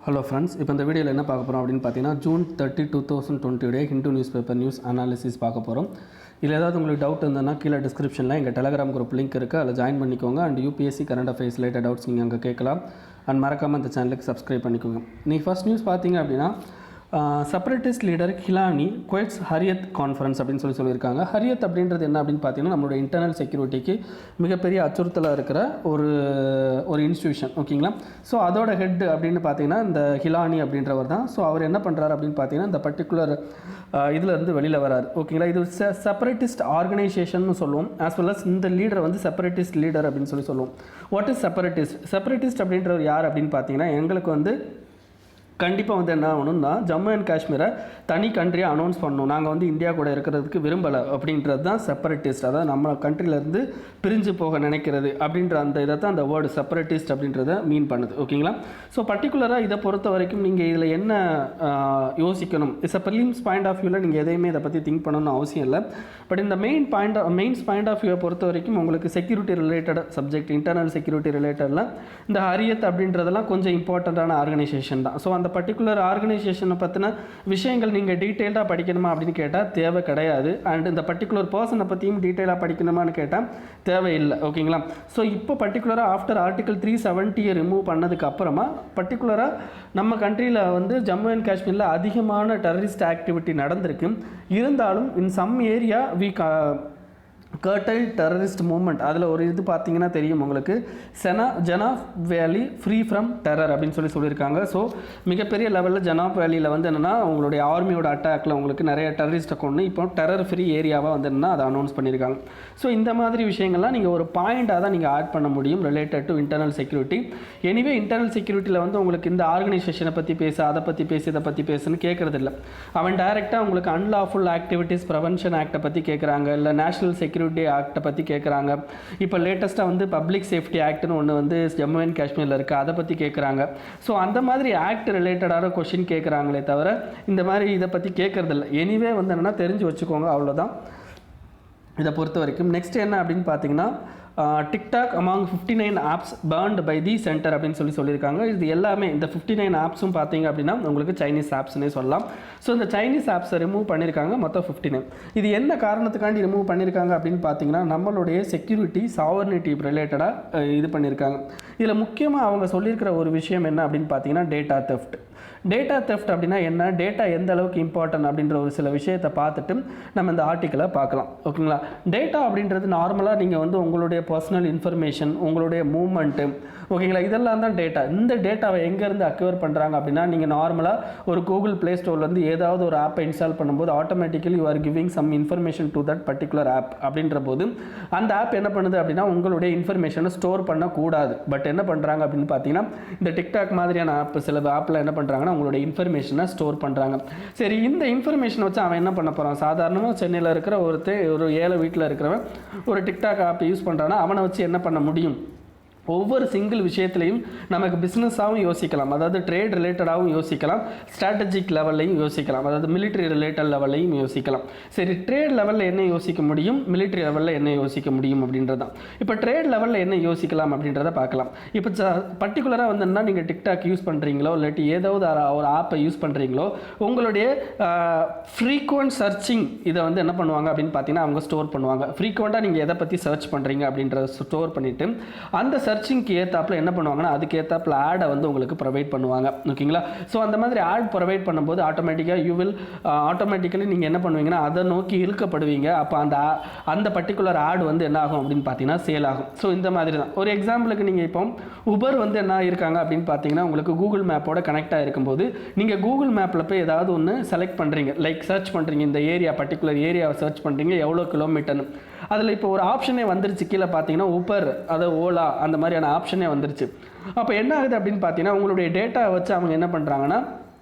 Hello friends, இப்போ இந்த வீடியோவில் என்ன பார்க்க போகிறோம் அப்படின்னு பார்த்தீங்கன்னா June 30, 2020 Hindu news paper news analysis பார்க்க போகிறோம். இதில் ஏதாவது உங்களுக்கு டவுட் இருந்ததுன்னா கீழே டிஸ்கிரிப்ஷனில் எங்கள் டெலகிராம் குரூப் லிங்க் இருக்குது, அதில் ஜாயின் பண்ணிக்கோங்க. And UPSC current affairs related doubts நீங்கள் அங்கே கேட்கலாம். அண்ட் மறக்காமல் இந்த சேனலுக்கு சப்ஸ்கிரைப் பண்ணிக்கோங்க. நீங்கள் ஃபர்ஸ்ட் நியூஸ் பார்த்தீங்க அப்படின்னா separatist leader ஹிலானி Kuwait's Hurriyat conference அப்படின்னு சொல்லியிருக்காங்க. ஹரியத் அப்படின்றது என்ன அப்படின்னு பார்த்தீங்கன்னா நம்மளுடைய இன்டர்னல் செக்யூரிட்டிக்கு மிகப்பெரிய அச்சுறுத்தலாக இருக்கிற ஒரு இன்ஸ்டியூஷன், ஓகேங்களா. ஸோ அதோட ஹெட் அப்படின்னு பார்த்தீங்கன்னா இந்த ஹிலானி அப்படின்றவர் தான். ஸோ அவர் என்ன பண்ணுறாரு அப்படின்னு பார்த்தீங்கன்னா இந்த பர்டிகுலர் இதிலேருந்து வெளியில் வராரு, ஓகேங்களா. இது செப்பரேட்டிஸ்ட் ஆர்கனைசேஷன் சொல்லுவோம். ஆஸ் வெல் அஸ் இந்த லீடரை வந்து செப்பரேட்டிஸ்ட் லீடர் அப்படின்னு சொல்லுவோம். வாட் இஸ் செப்பரேட்டிஸ்ட் அப்படின்றவர் யார் அப்படின்னு பார்த்தீங்கன்னா எங்களுக்கு வந்து கண்டிப்பாக வந்து என்ன ஆகணும்னா ஜம்மு அண்ட் காஷ்மீரை தனி கண்ட்ரியாக அனௌன்ஸ் பண்ணணும், நாங்கள் வந்து இந்தியா கூட இருக்கிறதுக்கு விரும்பலை அப்படின்றது தான் செப்பரேட்டிஸ்ட். அதாவது நம்ம கண்ட்ரிலேருந்து பிரிஞ்சு போக நினைக்கிறது அப்படின்ற அந்த இதை தான் அந்த வேர்டு செப்பரேட்டிஸ்ட் அப்படின்றத மீன் பண்ணுது, ஓகேங்களா. ஸோ பர்டிகுலராக இதை பொறுத்த வரைக்கும் நீங்கள் இதில் என்ன யோசிக்கணும், it's a prelims point of வியூவில் நீங்கள் எதையுமே இதை பற்றி திங்க் பண்ணணும்னு அவசியம் இல்லை. பட் இந்த மெயின்ஸ் பாயிண்ட் ஆஃப் வியூவை பொறுத்த வரைக்கும் உங்களுக்கு security related subject, internal security ரிலேட்டடில் இந்த ஹரியத் அப்படின்றதெல்லாம் கொஞ்சம் இம்பார்ட்டண்ட்டான ஆர்கனைசேஷன் தான். ஸோ அந்த பர்டிகுலர் ஆர்கனைசேஷனை பற்றின விஷயங்கள் நீங்கள் டீட்டெயில்டாக படிக்கணுமா அப்படின்னு கேட்டால் தேவை கிடையாது. அண்ட் இந்த பர்டிகுலர் பர்சனை பற்றியும் டீட்டெயிலாக படிக்கணுமான்னு கேட்டால் தேவையில்லை, ஓகேங்களா. ஸோ இப்போ பர்டிகுலராக ஆஃப்டர் ஆர்டிகல் 370 ரிமூவ் பண்ணதுக்கு அப்புறமா பர்டிகுலராக நம்ம கண்ட்ரியில் வந்து ஜம்மு அண்ட் காஷ்மீரில் அதிகமான டெரரிஸ்ட் ஆக்டிவிட்டி நடந்திருக்கு. இருந்தாலும் in some area curtail terrorist movement, அதில் ஒரு இது பார்த்தீங்கன்னா தெரியும் உங்களுக்கு, ஜனாப் வேலி ஃப்ரீ ஃப்ரம் டெரர் அப்படின்னு சொல்லியிருக்காங்க. ஸோ மிகப்பெரிய லெவலில் ஜனாப் வேலியில் வந்து என்னென்னா உங்களுடைய ஆர்மியோட அட்டாக்கில் உங்களுக்கு நிறைய டெரரிஸ்ட்டை கொண்டு இப்போ டெரர் ஃப்ரீ ஏரியாவாக வந்து என்னென்னா அதை அனௌன்ஸ் பண்ணியிருக்காங்க. ஸோ இந்த மாதிரி விஷயங்கள்லாம் நீங்கள் ஒரு பாயிண்டாக தான் நீங்கள் ஆட் பண்ண முடியும் related to internal security. Anyway internal செக்யூரிட்டியில் வந்து உங்களுக்கு இந்த ஆர்கனைசேஷனை பற்றி பேச, அதை பற்றி பேசு, இதை பற்றி பேசுன்னு கேட்குறது இல்லை. அவன் டைரெக்டாக உங்களுக்கு அன்லாஃபுல் ஆக்டிவிட்டீஸ் ப்ரிவென்ஷன் ஆக்டை பற்றி கேட்குறாங்க, இல்லை நேஷனல் செக்யூரிட்டி ஆக்டை பற்றி கேட்குறாங்க. இப்போ லேட்டஸ்ட்டாக வந்து பப்ளிக் சேஃப்டி ஆக்ட்னு ஒன்று வந்து ஜம்மு அண்ட் காஷ்மீரில் இருக்குது, அதை பற்றி கேட்குறாங்க. ஸோ அந்த மாதிரி ஆக்ட் ரிலேட்டடான கொஷின் கேட்குறாங்களே தவிர இந்த மாதிரி இதை பற்றி கேட்குறதில்ல. எனிவே வந்து என்னென்னா தெரிஞ்சு வச்சுக்கோங்க, அவ்வளோதான் இதை பொறுத்த வரைக்கும். நெக்ஸ்ட் என்ன அப்படின்னு பார்த்தீங்கன்னா TikTok among 59 apps burnt by the centre அப்படின்னு சொல்லியிருக்காங்க. இது எல்லாமே இந்த 59 ஆப்ஸும் பார்த்தீங்க அப்படின்னா உங்களுக்கு சைனீஸ் ஆப்ஸ்னே சொல்லலாம். ஸோ இந்த சைனீஸ் ஆப்ஸை ரிமூவ் பண்ணியிருக்காங்க மொத்தம் 59. இது என்ன காரணத்துக்காண்டி ரிமூவ் பண்ணியிருக்காங்க அப்படின்னு பார்த்தீங்கன்னா நம்மளுடைய செக்யூரிட்டி சாவர்னிட்டி ரிலேட்டடாக இது பண்ணியிருக்காங்க. இதில் முக்கியமாக அவங்க சொல்லியிருக்கிற ஒரு விஷயம் என்ன அப்படின்னு பார்த்தீங்கன்னா டேட்டா தெஃப்ட் அப்படின்னா என்ன, டேட்டா எந்த அளவுக்கு இம்பார்ட்டன்ட் அப்படின்ற ஒரு சில விஷயத்தை பார்த்துட்டு நம்ம இந்த ஆர்டிக்கலை பார்க்கலாம், ஓகேங்களா. டேட்டா அப்படின்றது நார்மலாக நீங்கள் வந்து உங்களுடைய பர்சனல் இன்ஃபர்மேஷன், உங்களுடைய மூவ்மெண்ட்டு, ஓகேங்களா, இதெல்லாம் தான் டேட்டா. இந்த டேட்டாவை எங்கேருந்து அக்யூர் பண்ணுறாங்க அப்படின்னா நீங்கள் நார்மலாக ஒரு கூகுள் ப்ளே ஸ்டோர்லேருந்து ஏதாவது ஒரு ஆப்பை இன்ஸ்டால் பண்ணும்போது automatically you are giving some information to that particular app. அப்படின்ற போது அந்த ஆப் என்ன பண்ணுது அப்படின்னா உங்களுடைய இன்ஃபர்மேஷனை ஸ்டோர் பண்ணக்கூடாது. பட் என்ன பண்ணுறாங்க அப்படின்னு பார்த்தீங்கன்னா இந்த டிக்டாக் மாதிரியான ஆப், சில ஆப்பில் என்ன பண்ணுறாங்கன்னா உங்களுடைய இன்ஃபர்மேஷனை ஸ்டோர் பண்ணுறாங்க. சரி, இந்த இன்ஃபர்மேஷனை வச்சு அவன் என்ன பண்ண போகிறான், சாதாரணமாக சென்னையில் இருக்கிற ஒரு ஏழை வீட்டில் இருக்கிறவன் ஒரு டிக்டாக் ஆப் யூஸ் பண்ணுறான்னா அவனை வச்சு என்ன பண்ண முடியும், ஒவ்வொரு சிங்கிள் விஷயத்துலையும் நமக்கு பிஸ்னஸாகவும் யோசிக்கலாம், அதாவது ட்ரேட் ரிலேட்டடாகவும் யோசிக்கலாம், ஸ்ட்ராட்டஜிக் லெவல்லையும் யோசிக்கலாம், அதாவது மிலிட்ரி ரிலேட்டட் லெவல்லையும் யோசிக்கலாம். சரி, ட்ரேட் லெவலில் என்ன யோசிக்க முடியும், மிலிட்ரி லெவலில் என்ன யோசிக்க முடியும் அப்படின்றது தான். இப்போ ட்ரேட் லெவலில் என்ன யோசிக்கலாம் அப்படின்றத பார்க்கலாம். இப்போ பர்டிகுலராக வந்துன்னா நீங்கள் டிக்டாக் யூஸ் பண்ணுறீங்களோ இல்லாட்டி ஏதாவது ஒரு ஆப்பை யூஸ் பண்ணுறீங்களோ உங்களுடைய ஃப்ரீக்வெண்ட் சர்ச்சிங் இதை வந்து என்ன பண்ணுவாங்க அப்படின்னு பார்த்தீங்கன்னா அவங்க ஸ்டோர் பண்ணுவாங்க. ஃப்ரீக்வெண்ட்டாக நீங்கள் எதை பற்றி சர்ச் பண்ணுறீங்க அப்படின்றத ஸ்டோர் பண்ணிவிட்டு அந்த சர்ச்சிங்க்கு ஏற்றாப்பில் என்ன பண்ணுவாங்கன்னா அதுக்கு ஏற்றாப்பில் ஆடை வந்து உங்களுக்கு ப்ரொவைட் பண்ணுவாங்க, ஓகேங்களா. ஸோ அந்த மாதிரி ஆட் ப்ரொவைட் பண்ணும்போது ஆட்டோமேட்டிக்கலி நீங்கள் என்ன பண்ணுவீங்கன்னா அதை நோக்கி இழுக்கப்படுவீங்க. அப்போ அந்த பர்டிகுலர் ஆட் வந்து என்ன ஆகும் அப்படின்னு பார்த்தீங்கன்னா சேல் ஆகும். ஸோ இந்த மாதிரி தான். ஒரு எக்ஸாம்பிளுக்கு நீங்கள் இப்போ உபர் வந்து என்ன இருக்காங்க அப்படின்னு பார்த்தீங்கன்னா உங்களுக்கு கூகுள் மேப்போட கனெக்ட் ஆகிருக்கும்போது நீங்கள் கூகுள் மேப்பில் போய் ஏதாவது ஒன்று செலக்ட் பண்ணுறீங்க, லைக் சர்ச் பண்ணுறீங்க, இந்த பர்டிகுலர் ஏரியாவை சர்ச் பண்ணுறீங்க எவ்வளோ கிலோமீட்டர்னு. அதில் இப்போ ஒரு ஆப்ஷனே வந்துருச்சு, கீழே பார்த்தீங்கன்னா உபர், அதை ஓலா, அந்த மாதிரியான ஆப்ஷனே வந்துருச்சு. அப்போ என்ன ஆகுது அப்படின்னு பார்த்தீங்கன்னா உங்களுடைய டேட்டாவை வச்சு அவங்க என்ன பண்ணுறாங்கன்னா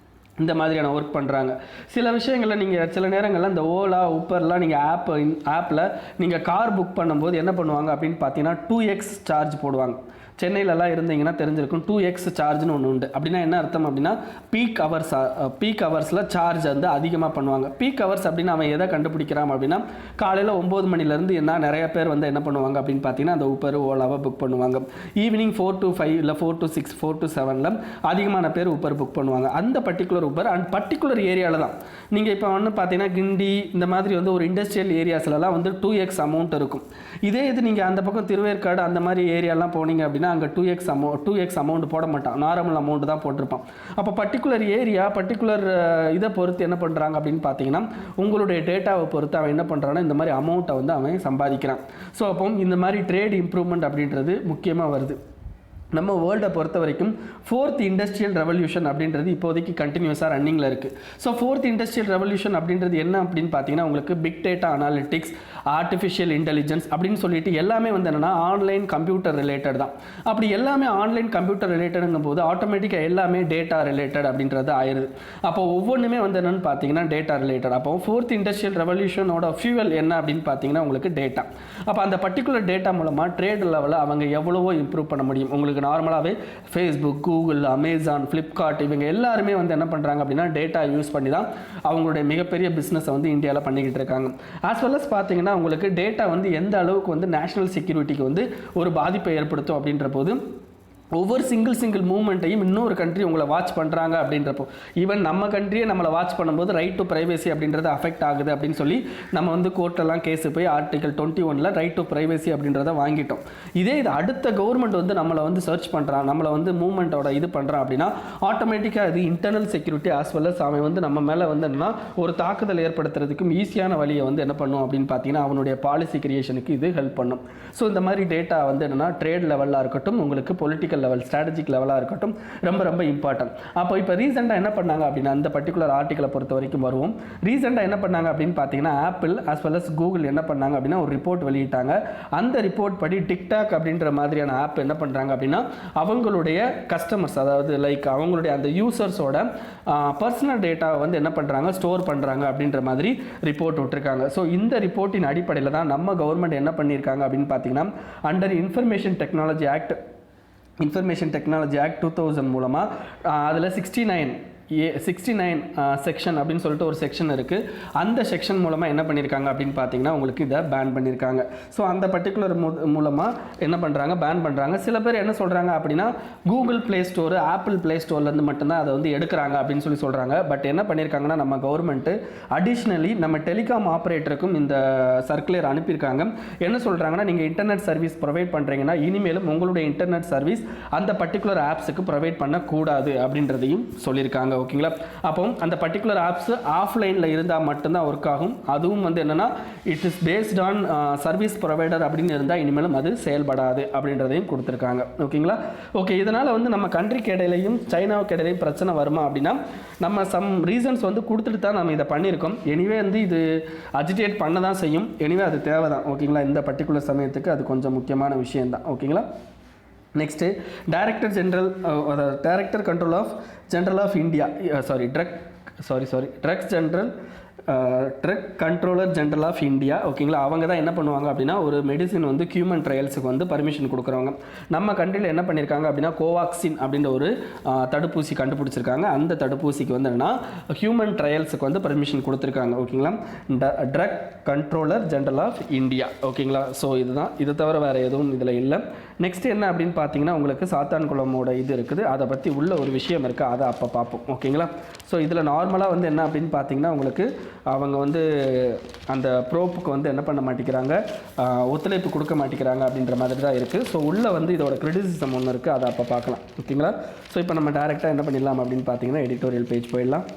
இந்த மாதிரியான ஒர்க் பண்ணுறாங்க. சில விஷயங்களில் நீங்கள் சில நேரங்களில் இந்த ஓலா உப்பர்லாம் நீங்கள் ஆப்பில் நீங்கள் கார் புக் பண்ணும்போது என்ன பண்ணுவாங்க அப்படின்னு பார்த்தீங்கன்னா 2x சார்ஜ் போடுவாங்க. சென்னையிலலாம் இருந்தீங்கன்னா தெரிஞ்சிருக்கும் 2x சார்ஜ்னு ஒன்று உண்டு. அப்படின்னா என்ன அர்த்தம் அப்படின்னா பீக் ஹவர்ஸில் சார்ஜ் வந்து அதிகமாக பண்ணுவாங்க. பீக் ஹவர்ஸ் அப்படின்னு அவன் எதை கண்டுபிடிக்கிறான் அப்படின்னா காலையில் 9 மணிலேருந்து என்ன நிறைய பேர் வந்து என்ன பண்ணுவாங்க அப்படின்னு பார்த்தீங்கன்னா அந்த ஊபர் ஓலாவை புக் பண்ணுவாங்க. ஈவினிங் 4 to 5 இல்லை 4 to 6 4 to 7ல் அதிகமான பேர் ஊபர் புக் பண்ணுவாங்க. அந்த பர்டிகுலர் ஊபர் அண்ட் பர்டிகுலர் ஏரியாவில் தான். நீங்கள் இப்போ வந்து பார்த்தீங்கன்னா கிண்டி இந்த மாதிரி வந்து ஒரு இண்டஸ்ட்ரியல் ஏரியாஸ்லலாம் வந்து 2x அமௌண்ட் இருக்கும். இதே இது நீங்கள் அந்த பக்கம் திருவேற்காடு அந்த மாதிரி ஏரியாலாம் போனீங்க அப்படின்னா அங்கே 2x அமௌண்ட் போட மாட்டான், நார்மல் அமௌண்ட் தான் போட்டிருப்பான். அப்போ பர்டிகுலர் ஏரியா பர்டிகுலர் இதை பொறுத்து என்ன பண்ணுறாங்க அப்படின்னு பார்த்தீங்கன்னா உங்களுடைய டேட்டாவை பொறுத்து அவன் என்ன பண்ணுறான்னா இந்த மாதிரி அமௌண்ட்டை வந்து அவன் சம்பாதிக்கிறான். ஸோ அப்போ இந்த மாதிரி ட்ரேட் இம்ப்ரூவ்மெண்ட் அப்படின்றது முக்கியமாக வருது. நம்ம வேர்ல்டை பொறுத்த வரைக்கும் 4th இண்டஸ்ட்ரியல் ரெவல்யூஷன் அப்படின்றது இப்போதைக்கு கண்டினியூஸாக ரன்னிங்கில் இருக்குது. ஸோ 4th இண்டஸ்ட்ரியல் ரெவல்யூஷன் அப்படின்றது என்ன அப்படின்னு பார்த்தீங்கன்னா உங்களுக்கு big data analytics, artificial intelligence அப்படின்னு சொல்லிட்டு எல்லாமே வந்து என்னென்னா ஆன்லைன் கம்ப்யூட்டர் ரிலேட்டட் தான். அப்படி எல்லாமே ஆன்லைன் கம்ப்யூட்டர் ரிலேட்டடுங்கும் போது ஆட்டோமேட்டிக்காக எல்லாமே டேட்டா ரிலேட்டட் அப்படின்றது ஆயிடுது. அப்போ ஒவ்வொன்றுமே வந்து என்னென்னு பார்த்தீங்கன்னா டேட்டா ரிலேட்டட். அப்போ 4th இண்டஸ்ட்ரியல் ரெவல்யூஷனோட ஃபியூவல் என்ன அப்படின்னு பார்த்தீங்கன்னா உங்களுக்கு டேட்டா. அப்போ அந்த பர்டிகுலர் டேட்டா மூலமாக ட்ரேட் லெவலில் அவங்க எவ்வளவோ இம்ப்ரூவ் பண்ண முடியும். உங்களுக்கு நார்மலாகவே ஃபேஸ்புக், கூகுள், அமேசான், ஃப்ளிப்கார்ட் இவங்க எல்லாருமே வந்து என்ன பண்ணுறாங்க அப்படின்னா டேட்டா யூஸ் பண்ணி தான் அவங்களுடைய மிகப்பெரிய பிஸ்னஸை வந்து இந்தியாவில் பண்ணிக்கிட்டு இருக்காங்க. ஆஸ் வெல் அஸ் பார்த்தீங்கன்னா உங்களுக்கு டேட்டா வந்து எந்த அளவுக்கு வந்து நேஷனல் செக்யூரிட்டிக்கு வந்து ஒரு பாதிப்பை ஏற்படுத்தும் அப்படின்ற போது ஒவ்வொரு சிங்கிள் மூவ்மெண்ட்டையும் இன்னொரு கண்ட்ரி உங்களை வாட்ச் பண்ணுறாங்க அப்படின்றப்போ ஈவன் நம்ம கண்ட்ரியே நம்மளை வாட்ச் பண்ணும்போது ரைட் டு ப்ரைவேசி அப்படின்றது அஃபெக்ட் ஆகுது அப்படின்னு சொல்லி நம்ம வந்து கோர்ட்டெல்லாம் கேஸு போய் ஆர்டிகல் 21 ரைட் டு ப்ரைவேசி அப்படின்றத வாங்கிட்டோம். இதே இது அடுத்த கவர்மெண்ட் வந்து நம்மளை வந்து சர்ச் பண்ணுறான், நம்மளை வந்து மூவ்மெண்ட்டோட இது பண்ணுறான் அப்படின்னா ஆட்டோமேட்டிக்காக அது internal security as well as அவன் வந்து நம்ம மேலே வந்து என்னன்னா ஒரு தாக்குதல் ஏற்படுத்துறதுக்கும் ஈஸியான வழியை வந்து என்ன பண்ணும் அப்படின்னு பார்த்தீங்கன்னா அவனுடைய பாலிசி கிரியேஷனுக்கு இது ஹெல்ப் பண்ணும். ஸோ இந்த மாதிரி டேட்டா வந்து என்னென்னா ட்ரேட் லெவலாக இருக்கட்டும், உங்களுக்கு பொலிட்டிக்கல் லெவல், ஸ்ட்ராட்டஜிக் லெவலாக இருக்கட்டும், ரொம்ப ரொம்ப இம்பார்ட்டன்ட். அப்போ இப்போ ரீசெண்டாக என்ன பண்ணாங்க அப்படின்னா அந்த பர்டிகுலர் ஆர்டிக்கலை பொறுத்த வரைக்கும் வருவோம். ரீசெண்டாக என்ன பண்ணாங்க அப்படின்னு பார்த்தீங்கன்னா Apple as well as Google என்ன பண்ணாங்க அப்படின்னா ஒரு ரிப்போர்ட் வெளியிட்டாங்க. அந்த ரிப்போர்ட் படி டிக்டாக் அப்படின்ற மாதிரியான ஆப் என்ன பண்ணுறாங்க அப்படின்னா அவங்களுடைய கஸ்டமர்ஸ், அதாவது லைக் அவங்களுடைய அந்த யூசர்ஸோட பர்சனல் டேட்டாவை வந்து என்ன பண்ணுறாங்க ஸ்டோர் பண்ணுறாங்க அப்படின்ற மாதிரி ரிப்போர்ட் விட்டுருக்காங்க. ஸோ இந்த ரிப்போர்ட்டின் அடிப்படையில் தான் நம்ம கவர்மெண்ட் என்ன பண்ணியிருக்காங்க அப்படின்னு பார்த்தீங்கன்னா அண்டர் இன்ஃபர்மேஷன் டெக்னாலஜி ஆக்ட் 2000 மூலமாக அதில் 69 செக்ஷன் அப்படின்னு சொல்லிட்டு ஒரு செக்ஷன் இருக்குது. அந்த செக்ஷன் மூலமாக என்ன பண்ணியிருக்காங்க அப்படின்னு பார்த்தீங்கன்னா உங்களுக்கு இதை பேன் பண்ணியிருக்காங்க. ஸோ அந்த பர்டிகுலர் மூலமாக என்ன பண்ணுறாங்க, பேன் பண்ணுறாங்க. சில பேர் என்ன சொல்கிறாங்க அப்படின்னா Google play store, Apple play ஸ்டோர்லேருந்து மட்டும்தான் அதை வந்து எடுக்கிறாங்க அப்படின்னு சொல்லி சொல்கிறாங்க. பட் என்ன பண்ணியிருக்காங்கன்னா நம்ம கவர்மெண்ட்டு அடிஷ்னலி நம்ம டெலிகாம் ஆப்ரேட்டருக்கும் இந்த சர்க்குலர் அனுப்பியிருக்காங்க. என்ன சொல்கிறாங்கன்னா நீங்கள் இன்டர்நெட் சர்வீஸ் ப்ரொவைட் பண்ணுறீங்கன்னா இனிமேலும் உங்களுடைய இன்டர்நெட் சர்வீஸ் அந்த பர்டிகுலர் ஆப்ஸுக்கு ப்ரொவைட் பண்ணக்கூடாது அப்படின்றதையும் சொல்லியிருக்காங்க. ஓகேங்களா? அப்போ அந்த பர்டிகுலர் ஆப்ஸ் ஆஃப்லைனில் இருந்தால் மட்டும்தான் ஒர்க் ஆகும். அதுவும் வந்து என்னென்னா it is based on service provider அப்படின்னு இருந்தால் இனிமேலும் அது செயல்படாது அப்படின்றதையும் கொடுத்துருக்காங்க. ஓகேங்களா? ஓகே, இதனால் வந்து நம்ம கண்ட்ரிக்கு இடையிலையும் சைனாவுக்கு இடையிலையும் பிரச்சனை வருமா அப்படின்னா நம்ம சம் ரீசன்ஸ் வந்து கொடுத்துட்டு தான் நம்ம இதை பண்ணியிருக்கோம். எனிவே வந்து இது அஜிடேட் பண்ண தான் செய்யும். எனிவே அது தேவை தான். ஓகேங்களா? இந்த பர்டிகுலர் சமயத்துக்கு அது கொஞ்சம் முக்கியமான விஷயம்தான். ஓகேங்களா? Next director control of general of India drug controller general of India. ஓகேங்களா? அவங்க தான் என்ன பண்ணுவாங்க அப்படின்னா ஒரு மெடிசின் வந்து ஹியூமன் ட்ரையல்ஸுக்கு வந்து பர்மிஷன் கொடுக்குறவங்க. நம்ம கண்ட்ரியில் என்ன பண்ணியிருக்காங்க அப்படின்னா கோவாக்சின் அப்படின்ற ஒரு தடுப்பூசி கண்டுபிடிச்சிருக்காங்க. அந்த தடுப்பூசிக்கு வந்து என்னன்னா ஹியூமன் ட்ரையல்ஸுக்கு வந்து பர்மிஷன் கொடுத்துருக்காங்க. ஓகேங்களா? Drug controller general of India. ஓகேங்களா? ஸோ இதுதான், இது தவிர வேறு எதுவும் இதில் இல்லை. நெக்ஸ்ட் என்ன அப்படின்னு பார்த்தீங்கன்னா உங்களுக்கு சாத்தான்குளமோட இது இருக்குது, அதை பற்றி உள்ள ஒரு விஷயம் இருக்குது, அதை அப்போ பார்ப்போம். ஓகேங்களா? ஸோ இதில் நார்மலாக வந்து என்ன அப்படின்னு பார்த்தீங்கன்னா உங்களுக்கு அவங்க வந்து அந்த ப்ரோப்புக்கு வந்து என்ன பண்ண மாட்டேங்கிறாங்க, ஒத்துழைப்பு கொடுக்க மாட்டேங்கிறாங்க அப்படின்ற மாதிரி தான் இருக்குது. ஸோ உள்ளே வந்து இதோட கிரிட்டிசிசம் ஒன்று இருக்குது, அதை அப்போ பார்க்கலாம். ஓகேங்களா? ஸோ இப்போ நம்ம டேரெக்டாக என்ன பண்ணிடலாம் அப்படின்னு பார்த்தீங்கன்னா எடிட்டோரியல் பேஜ் போயிடலாம்.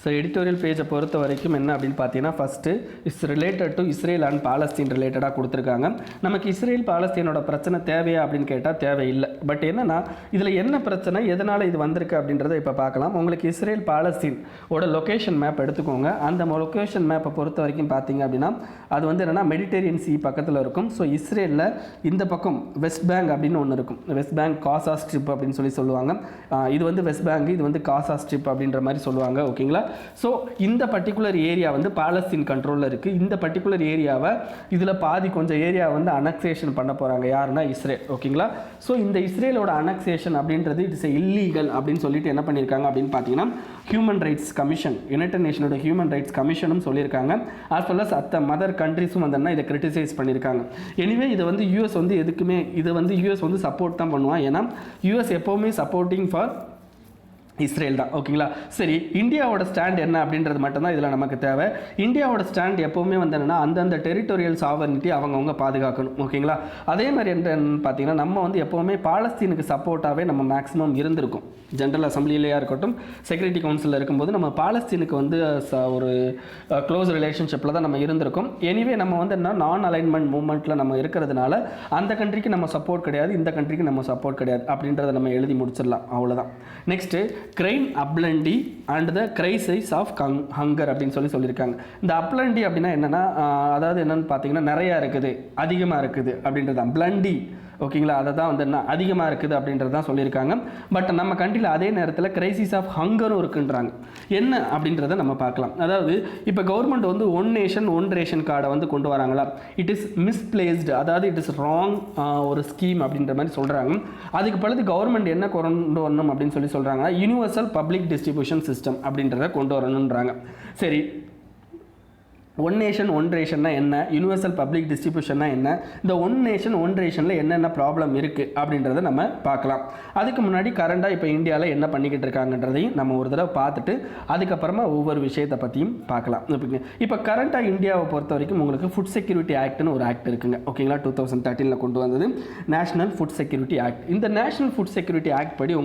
ஸோ எடிட்டோரியல் பேஜை பொறுத்த வரைக்கும் என்ன அப்படின்னு பார்த்தீங்கன்னா first it's related to Israel and Palestine ரிலேட்டடாக கொடுத்துருக்காங்க. நமக்கு இஸ்ரேல் பாலஸ்தீனோட பிரச்சனை தேவையா அப்படின்னு கேட்டால் தேவையில்லை. பட் என்னென்னா இதில் என்ன பிரச்சனை, எதனால் இது வந்திருக்கு அப்படின்றத இப்போ பார்க்கலாம். உங்களுக்கு இஸ்ரேல் பாலஸ்தீன் ஓட லொக்கேஷன் மேப் எடுத்துக்கோங்க. அந்த லொக்கேஷன் மேப்பை பொறுத்த வரைக்கும் பார்த்தீங்க அப்படின்னா அது வந்து என்னென்னா மெடிட்டேரியன் சி பக்கத்தில் இருக்கும். ஸோ இஸ்ரேலில் இந்த பக்கம் வெஸ்ட் பேங்க் அப்படின்னு ஒன்று இருக்கும். வெஸ்ட் பேங்க் காசா ஸ்ட்ரிப் அப்படின்னு சொல்லுவாங்க. இது வந்து வெஸ்ட் பேங்க், இது வந்து காசா ஸ்ட்ரிப் அப்படின்ற மாதிரி சொல்லுவாங்க. ஓகேங்களா? ஸோ இந்த பர்டிகுலர் ஏரியா வந்து பாலஸ்தீன் கண்ட்ரோலில் இருக்குது. இந்த பர்டிகுலர் ஏரியாவை இதில் பாதி கொஞ்சம் ஏரியா வந்து அனக்சேஷன் பண்ண போகிறாங்க. யாருன்னா இஸ்ரேல். ஓகேங்களா. ஸோ இந்த இஸ்ரேலோட அனக்சேஷன் அப்படின்றது இட்ஸ் இல்லீகல் அப்படின்னு சொல்லிட்டு என்ன பண்ணியிருக்காங்க அப்படின்னு பார்த்தீங்கன்னா ஹியூமன் ரைட்ஸ் கமிஷன், யுனைடெட் நேஷனோட ஹியூமன் ரைட்ஸ் கமிஷனும் சொல்லியிருக்காங்க. ஆஸ் வெல் அஸ் அத்த மதர் கண்ட்ரிஸும் வந்தோம்னா இதை கிரிட்டிசைஸ் பண்ணியிருக்காங்க. எனிவே இதை வந்து யூஎஸ் வந்து எதுக்குமே இதை வந்து யூஎஸ் வந்து சப்போர்ட் தான் பண்ணுவான். ஏன்னா யூஎஸ் எப்போவுமே சப்போர்ட்டிங் ஃபார் இஸ்ரேல் தான். ஓகேங்களா. சரி, இந்தியாவோட ஸ்டாண்ட் என்ன அப்படின்றது மட்டும்தான் இதில் நமக்கு தேவை. இந்தியாவோட ஸ்டாண்ட் எப்போவுமே வந்து என்னென்னா அந்தந்த டெரிட்டோரியல் சாவர்னிட்டி அவங்கவுங்க பாதுகாக்கணும். ஓகேங்களா. அதே மாதிரி என்னன்னு பார்த்தீங்கன்னா நம்ம வந்து எப்போவுமே பாலஸ்தீனுக்கு சப்போர்ட்டாகவே நம்ம மேக்ஸிமம் இருந்திருக்கும். ஜென்ரல் அசம்பிளிலேயா இருக்கட்டும், செக்யூரிட்டி கவுன்சிலில் இருக்கும்போது நம்ம பாலஸ்தீனுக்கு வந்து ஒரு க்ளோஸ் ரிலேஷன்ஷிப்பில் தான் நம்ம இருந்திருக்கோம். எனிவே நம்ம வந்து என்ன நான் அலைன்மெண்ட் மூவ்மெண்ட்டில் நம்ம இருக்கிறதுனால அந்த கண்ட்ரிக்கு நம்ம சப்போர்ட் கிடையாது, இந்த கண்ட்ரிக்கு நம்ம சப்போர்ட் கிடையாது அப்படின்றத நம்ம எழுதி முடிச்சிடலாம். அவ்வளோதான். Next grain aplenty and the crisis of hunger அப்படின்னு சொல்லியிருக்காங்க. இந்த அப்லண்டி அப்படின்னா என்னென்னா அதாவது என்னென்னு பார்த்தீங்கன்னா நிறையா இருக்குது, அதிகமாக இருக்குது அப்படின்றது தான் பிளண்டி. ஓகேங்களா. அதை தான் வந்து என்ன அதிகமாக இருக்குது அப்படின்றது தான் சொல்லியிருக்காங்க. பட் நம்ம கண்ட்ரியில் அதே நேரத்தில் கிரைசிஸ் ஆஃப் ஹங்கரும் இருக்குன்றாங்க. என்ன அப்படின்றத நம்ம பார்க்கலாம். அதாவது இப்போ கவர்மெண்ட் வந்து ஒன் நேஷன் ஒன் ரேஷன் கார்டை வந்து கொண்டு வராங்களா, இட் இஸ் மிஸ்பிளேஸ்டு, அதாவது இட் இஸ் ராங் ஒரு ஸ்கீம் அப்படின்ற மாதிரி சொல்கிறாங்க. அதுக்கு பழுது கவர்மெண்ட் என்ன கொண்டு வரணும் அப்படின்னு சொல்கிறாங்க, யூனிவர்சல் பப்ளிக் டிஸ்ட்ரிபியூஷன் சிஸ்டம் அப்படின்றத கொண்டு வரணுன்றாங்க. சரி, ஒன் நேஷன் ஒன் ரேஷன்னா என்ன, யூனிவர்சல் பப்ளிக் டிஸ்ட்ரிபியூஷன்னா என்ன, இந்த ஒன் நேஷன் ஒன் ரேஷனில் என்னென்ன ப்ராப்ளம் இருக்குது அப்படின்றத நம்ம பார்க்கலாம். அதுக்கு முன்னாடி கரண்டாக இப்போ இந்தியாவில் என்ன பண்ணிக்கிட்டு இருக்காங்கன்றதையும் நம்ம ஒரு தடவை பார்த்துட்டு அதுக்கப்புறமா ஒவ்வொரு விஷயத்தை பற்றியும் பார்க்கலாம். இப்போ கரண்டாக இந்தியாவை பொறுத்த வரைக்கும் உங்களுக்கு ஃபுட் செக்யூரிட்டி ஆக்ட்னு ஒரு ஆக்ட் இருக்குங்க. ஓகேங்களா. 2013 கொண்டு வந்தது நேஷனல் ஃபுட் செக்யூரிட்டி ஆக்ட். இந்த நேஷனல் ஃபுட் செக்யூரிட்டி ஆக்ட் படி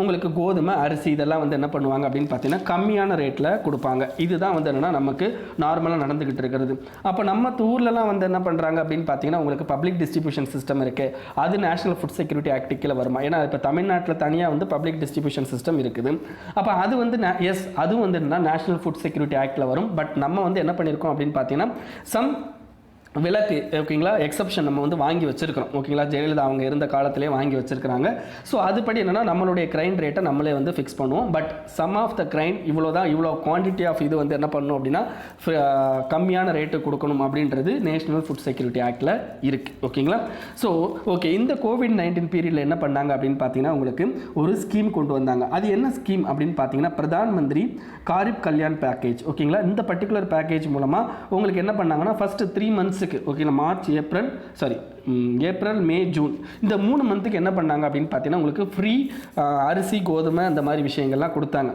உங்களுக்கு கோதுமை, அரிசி இதெல்லாம் வந்து என்ன பண்ணுவாங்க அப்படின்னு பார்த்தீங்கன்னா கம்மியான ரேட்டில் கொடுப்பாங்க. இதுதான் வந்து என்னென்னா நமக்கு நார்மல் நடந்துகிட்டு இருக்கிறது. அப்போ நம்ம ஊர்லலாம் வந்து என்ன பண்ணுறாங்க அப்படின்னு பார்த்தீங்கன்னா உங்களுக்கு பப்ளிக் டிஸ்ட்ரிபியூஷன் சிஸ்டம் இருக்குது. அது நேஷனல் ஃபுட் செக்யூரிட்டி ஆக்ட் கீழே வருமா? ஏன்னா இப்போ தமிழ்நாட்டில் தனியாக வந்து பப்ளிக் டிஸ்ட்ரிபியூஷன் சிஸ்டம் இருக்குது. அப்போ அது வந்து அதுவும் வந்து என்ன நேஷனல் ஃபுட் செக்யூரிட்டி ஆக்டில் வரும். பட் நம்ம வந்து என்ன பண்ணியிருக்கோம் அப்படின்னு பார்த்தீங்கன்னா சம் விலக்கு. ஓகேங்களா. எக்ஸப்ஷன் நம்ம வந்து வாங்கி வச்சிருக்கிறோம். ஓகேங்களா. ஜெயலலிதா அவங்க இருந்த காலத்திலே வாங்கி வச்சிருக்கிறாங்க. ஸோ அதுபடி என்னென்னா நம்மளுடைய கிரைன் ரேட்டை நம்மளே வந்து ஃபிக்ஸ் பண்ணுவோம். But some of the grain இவ்வளோ குவான்டிட்டி ஆஃப் இது வந்து என்ன பண்ணணும் அப்படின்னா கம்மியான ரேட்டு கொடுக்கணும் அப்படின்றது நேஷனல் ஃபுட் செக்யூரிட்டி ஆக்டில் இருக்குது. ஓகேங்களா. ஸோ ஓகே, இந்த கோவிட்-19 பீரியடில் என்ன பண்ணாங்க அப்படின்னு பார்த்தீங்கன்னா உங்களுக்கு ஒரு ஸ்கீம் கொண்டு வந்தாங்க. அது என்ன ஸ்கீம் அப்படின்னு பார்த்தீங்கன்னா பிரதான் மந்திரி காரிப் கல்யாண் பேக்கேஜ். ஓகேங்களா. இந்த பர்டிகுலர் பேக்கேஜ் மூலமாக உங்களுக்கு என்ன பண்ணாங்கன்னா ஃபஸ்ட்டு 3 months ஓகேங்களா, மார்ச் ஏப்ரல் மே ஜூன் இந்த 3 மந்த்துக்கு என்ன பண்ணாங்க அப்படின்னு பார்த்தீங்கன்னா உங்களுக்கு ஃப்ரீ அரிசி கோதுமை அந்த மாதிரி விஷயங்கள்லாம் கொடுத்தாங்க.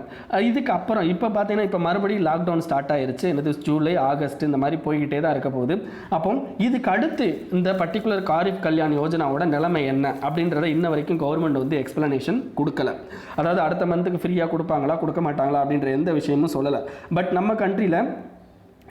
இதுக்கு அப்புறம் இப்போ பார்த்தீங்கன்னா இப்போ மறுபடியும் லாக்டவுன் ஸ்டார்ட் ஆயிருச்சு. என்னது ஜூலை ஆகஸ்ட் இந்த மாதிரி போய்கிட்டே தான் இருக்க போகுது. அப்போ இதுக்கு அடுத்து இந்த பர்டிகுலர் காரிஃப் கல்யாண் யோஜனாவோட நிலைமை என்ன அப்படின்றத இன்ன வரைக்கும் கவர்மெண்ட் வந்து எக்ஸ்பிளனேஷன் கொடுக்கல. அதாவது அடுத்த மந்த்துக்கு ஃப்ரீயாக கொடுப்பாங்களா கொடுக்க மாட்டாங்களா அப்படின்ற எந்த விஷயமும் சொல்லலை. பட் நம்ம கண்ட்ரியில்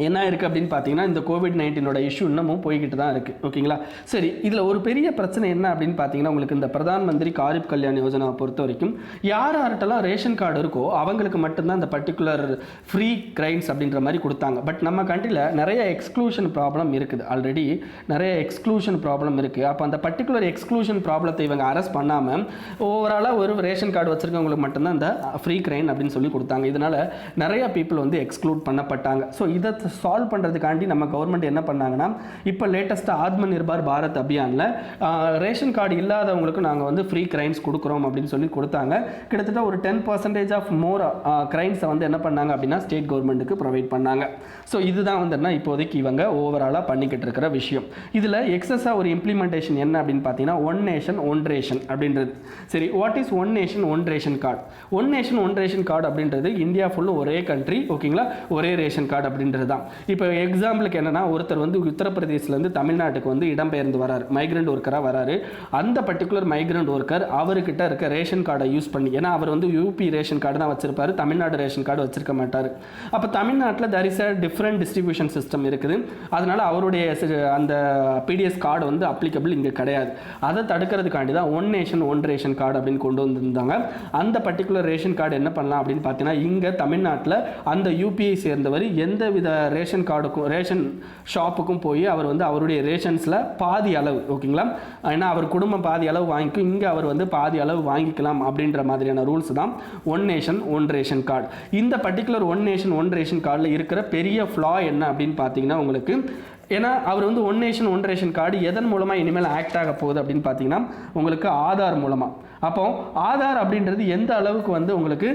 என்ன இருக்குது அப்படின்னு பார்த்தீங்கன்னா இந்த கோவிட்-19 இஷ்யூ இன்னமும் போய்கிட்டு தான் இருக்குது. ஓகேங்களா. சரி, இதில் ஒரு பெரிய பிரச்சனை என்ன அப்படின்னு பார்த்தீங்கன்னா உங்களுக்கு இந்த பிரதான் மந்திரி காரிப் கல்யாண் யோஜனாவை பொறுத்த வரைக்கும் யார்கிட்டலாம் ரேஷன் கார்டு இருக்கோ அவங்களுக்கு மட்டும்தான் இந்த பர்டிகுலர் ஃப்ரீ கிரைன்ஸ் அப்படின்ற மாதிரி கொடுத்தாங்க. பட் நம்ம கண்ட்ரியில் நிறைய எக்ஸ்க்ளூஷன் ப்ராப்ளம் இருக்குது. ஆல்ரெடி நிறைய எக்ஸ்க்ளூஷன் ப்ராப்ளம் இருக்குது. அப்போ அந்த பர்டிகுலர் எக்ஸ்க்ளூஷன் ப்ராப்ளத்தை இவங்க அரெஸ்ட் பண்ணாமல் ஓவராலாக ஒரு ரேஷன் கார்டு வச்சுருக்கவங்களுக்கு மட்டும்தான் இந்த ஃப்ரீ கிரைன் அப்படின்னு சொல்லி கொடுத்தாங்க. இதனால் நிறைய பீப்புள் வந்து எக்ஸ்க்ளூட் பண்ணப்பட்டாங்க. ஸோ இதை சால்வ் பண்ணுறதுக்காண்டி நம்ம கவர்மெண்ட் என்ன பண்ணாங்கன்னா இப்போ லேட்டஸ்ட்டாக ஆத்ம நிர்பார் பாரத் அபியானில் ரேஷன் கார்டு இல்லாதவங்களுக்கு நாங்கள் வந்து ஃப்ரீ கிரைன்ஸ் கொடுக்குறோம் அப்படின்னு சொல்லி கொடுத்தாங்க. கிட்டத்தட்ட ஒரு 10% ஆஃப் மோர் கிரைன்ஸை வந்து என்ன பண்ணாங்க அப்படின்னா ஸ்டேட் கவர்மெண்ட்டுக்கு ப்ரொவைட் பண்ணாங்க. ஸோ இதுதான் வந்து என்ன இப்போதைக்கு இவங்க ஓவராலாக பண்ணிக்கிட்டு இருக்கிற விஷயம். இதில் எக்ஸஸாக ஒரு இம்ப்ளிமெண்டேஷன் என்ன அப்படின்னு பார்த்தீங்கன்னா ஒன் நேஷன் ஒன் ரேஷன் அப்படின்றது. சரி, what is one nation one ration card? One nation one ration card அப்படின்றது இந்தியா ஃபுல்லும் ஒரே கண்ட்ரி. ஓகேங்களா. ஒரே ரேஷன் கார்டு அப்படின்றது தான். இப்போ எக்ஸாம்பிளுக்கு என்னன்னா ஒருத்தர் வந்து உத்தரப்பிரதேசிலேருந்து தமிழ்நாட்டுக்கு வந்து இடம்பெயர்ந்து வராரு, மைக்ரண்ட் ஒர்க்கராக வராரு. அந்த பர்டிகுலர் மைக்ரண்ட் ஒர்க்கர் அவர்கிட்ட இருக்க ரேஷன் கார்டை யூஸ் பண்ணி, ஏன்னா அவர் வந்து யூபி ரேஷன் கார்டு தான் வச்சிருப்பாரு, தமிழ்நாடு ரேஷன் கார்டு வச்சிருக்க மாட்டார். அப்போ தமிழ்நாட்டில் there is a different distribution system இருக்குது. அதனால அவருடைய அந்த பிடிஎஸ் கார்டு வந்து அப்ளிகபிள் இங்கே கிடையாது. அதை தடுக்கிறதுக்காண்டி தான் one nation one ration card அப்படின்னு கொண்டு வந்திருந்தாங்க. அந்த பர்டிகுலர் ரேஷன் கார்டு என்ன பண்ணலாம் அப்படின்னு பார்த்தீங்கன்னா இங்கே தமிழ்நாட்டில் அந்த யூபிஐ சேர்ந்தவர் எந்த வித ரேஷன் கார்டுக்கும் ரேஷன் ஷாப்புக்கும் போய் அவர் வந்து அவருடைய ரேஷன்ஸில் பாதி அளவு, ஓகேங்களா, ஏன்னா அவர் குடும்பம் பாதி அளவு வாங்கிக்கும், இங்கே அவர் வந்து பாதி அளவு வாங்கிக்கலாம் அப்படின்ற மாதிரியான ரூல்ஸ் தான் one nation one ration card. இந்த particular one nation one ration கார்டில் இருக்கிற பெரிய ஃப்ளா என்ன அப்படின்னு பார்த்தீங்கன்னா உங்களுக்கு, ஏன்னா அவர் வந்து one nation one ration card எதன் மூலமாக இனிமேல் ஆக்ட் ஆக போகுது அப்படின்னு பார்த்தீங்கன்னா உங்களுக்கு ஆதார் மூலமாக. அப்போ ஆதார் அப்படின்றது எந்த அளவுக்கு வந்து உங்களுக்கு